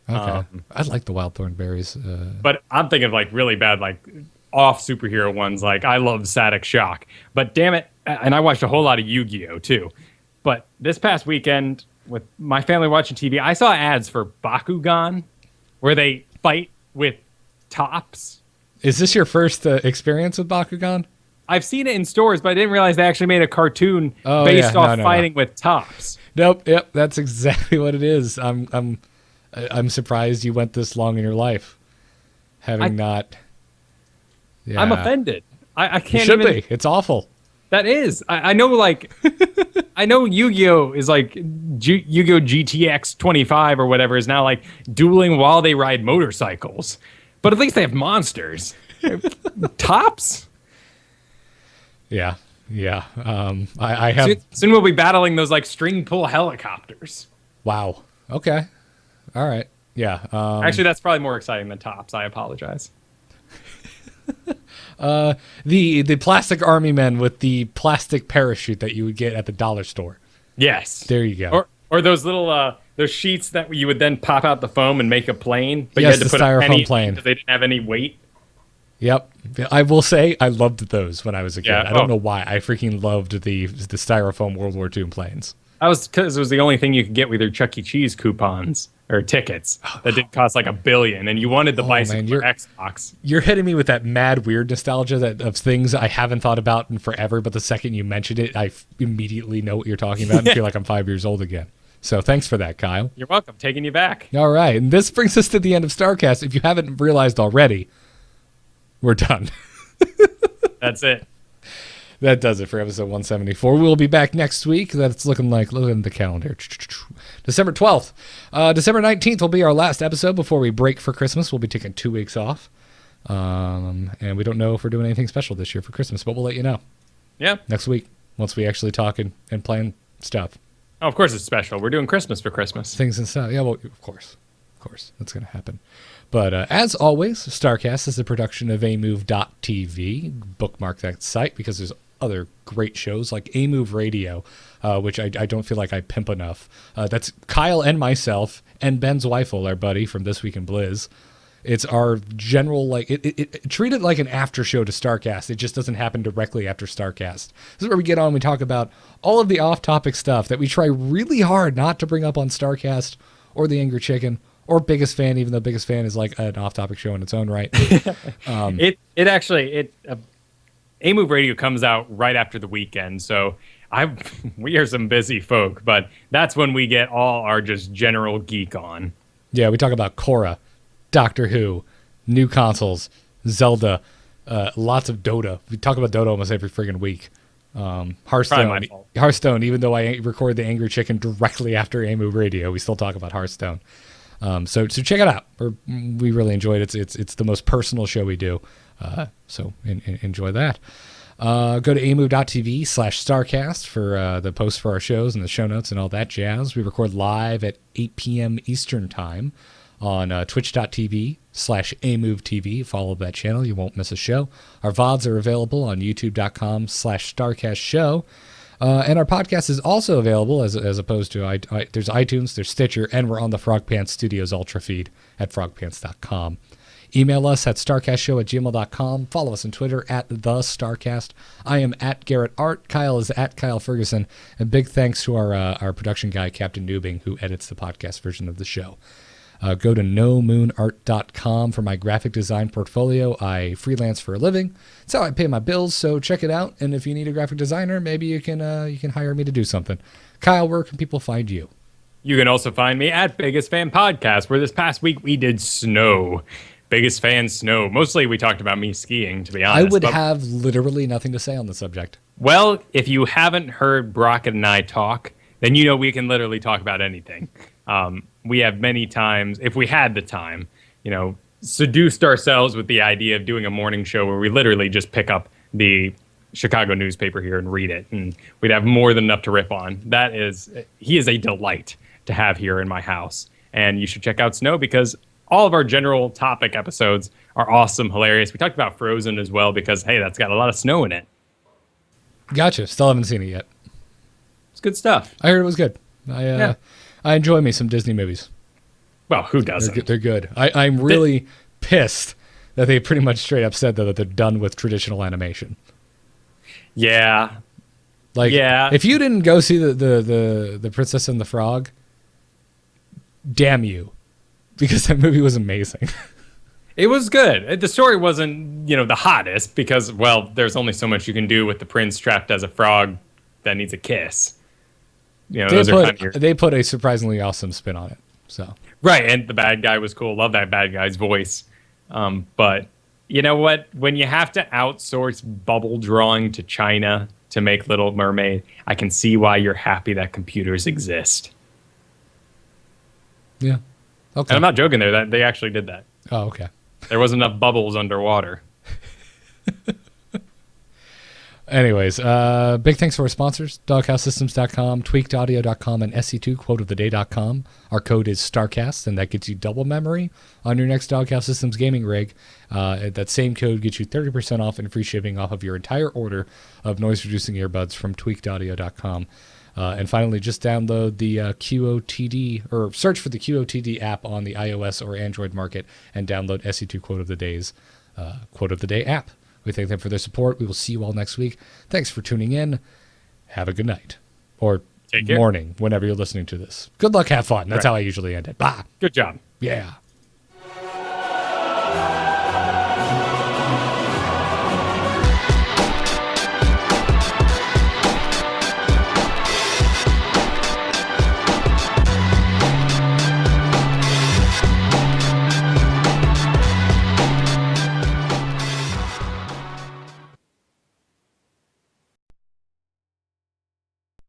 Okay. I like the wild thorn berries. But I'm thinking of like really bad, like off superhero ones. Like I love Static Shock, but damn it, and I watched a whole lot of Yu-Gi-Oh too. But this past weekend with my family watching TV, I saw ads for Bakugan, where they fight with tops. Is this your first experience with Bakugan? I've seen it in stores, but I didn't realize they actually made a cartoon based off fighting with tops. Nope. Yep. That's exactly what it is. I'm surprised you went this long in your life, having not. Yeah. I'm offended. I can't. You should be. It's awful. That is. I know. Like, I know Yu-Gi-Oh is like Yu-Gi-Oh GTX 25 or whatever is now like dueling while they ride motorcycles, but at least they have monsters. Tops. Yeah. Yeah. I have. Soon we'll be battling those like string pull helicopters. Wow. Okay. All right. Yeah. Actually, that's probably more exciting than tops. I apologize. The plastic army men with the plastic parachute that you would get at the dollar store. Yes. There you go. Or those little those sheets that you would then pop out the foam and make a plane. But yes, you had to the put a penny styrofoam plane because they didn't have any weight. Yep. I will say I loved those when I was a kid. Yeah. I don't know why. I freaking loved the styrofoam World War II planes. That was because it was the only thing you could get with your Chuck E. Cheese coupons or tickets that didn't cost like $1 billion, and you wanted the bicycle for Xbox. You're hitting me with that mad weird nostalgia of things I haven't thought about in forever, but the second you mentioned it, I immediately know what you're talking about and feel like I'm 5 years old again. So thanks for that, Kyle. You're welcome. Taking you back. All right, and this brings us to the end of StarCast. If you haven't realized already, we're done. That's it. That does it for episode 174. We'll be back next week. That's looking like, look at the calendar. December 12th. December 19th will be our last episode before we break for Christmas. We'll be taking 2 weeks off. And we don't know if we're doing anything special this year for Christmas, but we'll let you know. Yeah. Next week, once we actually talk and plan stuff. Oh, of course it's special. We're doing Christmas for Christmas. Things and stuff. Yeah, well, of course. Of course. That's going to happen. But as always, StarCast is a production of amove.tv. Bookmark that site because there's other great shows like A-Move Radio, which I don't feel like I pimp enough. That's Kyle and myself and Ben Zweifel, our buddy from This Week in Blizz. It's our general, like, treat it like an after show to StarCast. It just doesn't happen directly after StarCast. This is where we get on and we talk about all of the off-topic stuff that we try really hard not to bring up on StarCast or The Angry Chicken or Biggest Fan, even though Biggest Fan is like an off-topic show in its own right. A-Move Radio comes out right after the weekend, so we are some busy folk, but that's when we get all our just general geek on. Yeah, we talk about Korra, Doctor Who, new consoles, Zelda, lots of Dota. We talk about Dota almost every friggin' week. Hearthstone, even though I record The Angry Chicken directly after A-Move Radio, we still talk about Hearthstone. So check it out. We really enjoyed it. It's the most personal show we do. So enjoy that. Go to amove.tv/StarCast for the posts for our shows and the show notes and all that jazz. We record live at 8 p.m. Eastern time on twitch.tv/AMoveTV. Follow that channel. You won't miss a show. Our VODs are available on youtube.com/StarCastShow. And our podcast is also available as opposed to there's iTunes, there's Stitcher, and we're on the Frog Pants Studios Ultra feed at frogpants.com. Email us at starcastshow@gmail.com. Follow us on Twitter at the StarCast. I am at Garrett Art. Kyle is at Kyle Fergusson. And big thanks to our production guy, Captain Noobing, who edits the podcast version of the show. Go to nomoonart.com for my graphic design portfolio. I freelance for a living. It's how I pay my bills, so check it out. And if you need a graphic designer, maybe you can hire me to do something. Kyle, where can people find you? You can also find me at Biggest Fan Podcast, where this past week we did snow. Biggest Fan snow. Mostly we talked about me skiing, to be honest. I would have literally nothing to say on the subject. Well, if you haven't heard Brockett and I talk, then you know we can literally talk about anything. We have many times, if we had the time, seduced ourselves with the idea of doing a morning show where we literally just pick up the Chicago newspaper here and read it, and we'd have more than enough to rip on. He is a delight to have here in my house, and you should check out Snow because all of our general topic episodes are awesome, hilarious. We talked about Frozen as well because, hey, that's got a lot of snow in it. Gotcha. Still haven't seen it yet. It's good stuff. I heard it was good. I enjoy me some Disney movies. Well, who doesn't? They're good. I'm really pissed that they pretty much straight up said that they're done with traditional animation. Yeah. Like, if you didn't go see the Princess and the Frog, damn you, because that movie was amazing. It was good. The story wasn't, the hottest because, well, there's only so much you can do with the prince trapped as a frog that needs a kiss. They put a surprisingly awesome spin on it. So right, and the bad guy was cool. Love that bad guy's voice. But you know what? When you have to outsource bubble drawing to China to make Little Mermaid, I can see why you're happy that computers exist. Yeah. Okay. And I'm not joking there. That they actually did that. Oh, okay. There wasn't enough bubbles underwater. Anyways, big thanks to our sponsors, doghousesystems.com, tweakedaudio.com, and se2quoteoftheday.com. Our code is StarCast, and that gets you double memory on your next Doghouse Systems gaming rig. That same code gets you 30% off and free shipping off of your entire order of noise-reducing earbuds from tweakedaudio.com. And finally, just download the QOTD, or search for the QOTD app on the iOS or Android market, and download SE2 Quote of the Day's Quote of the Day app. We thank them for their support. We will see you all next week. Thanks for tuning in. Have a good night. Or morning, whenever you're listening to this. Good luck, have fun. That's how I usually end it. Bye. Good job. Yeah.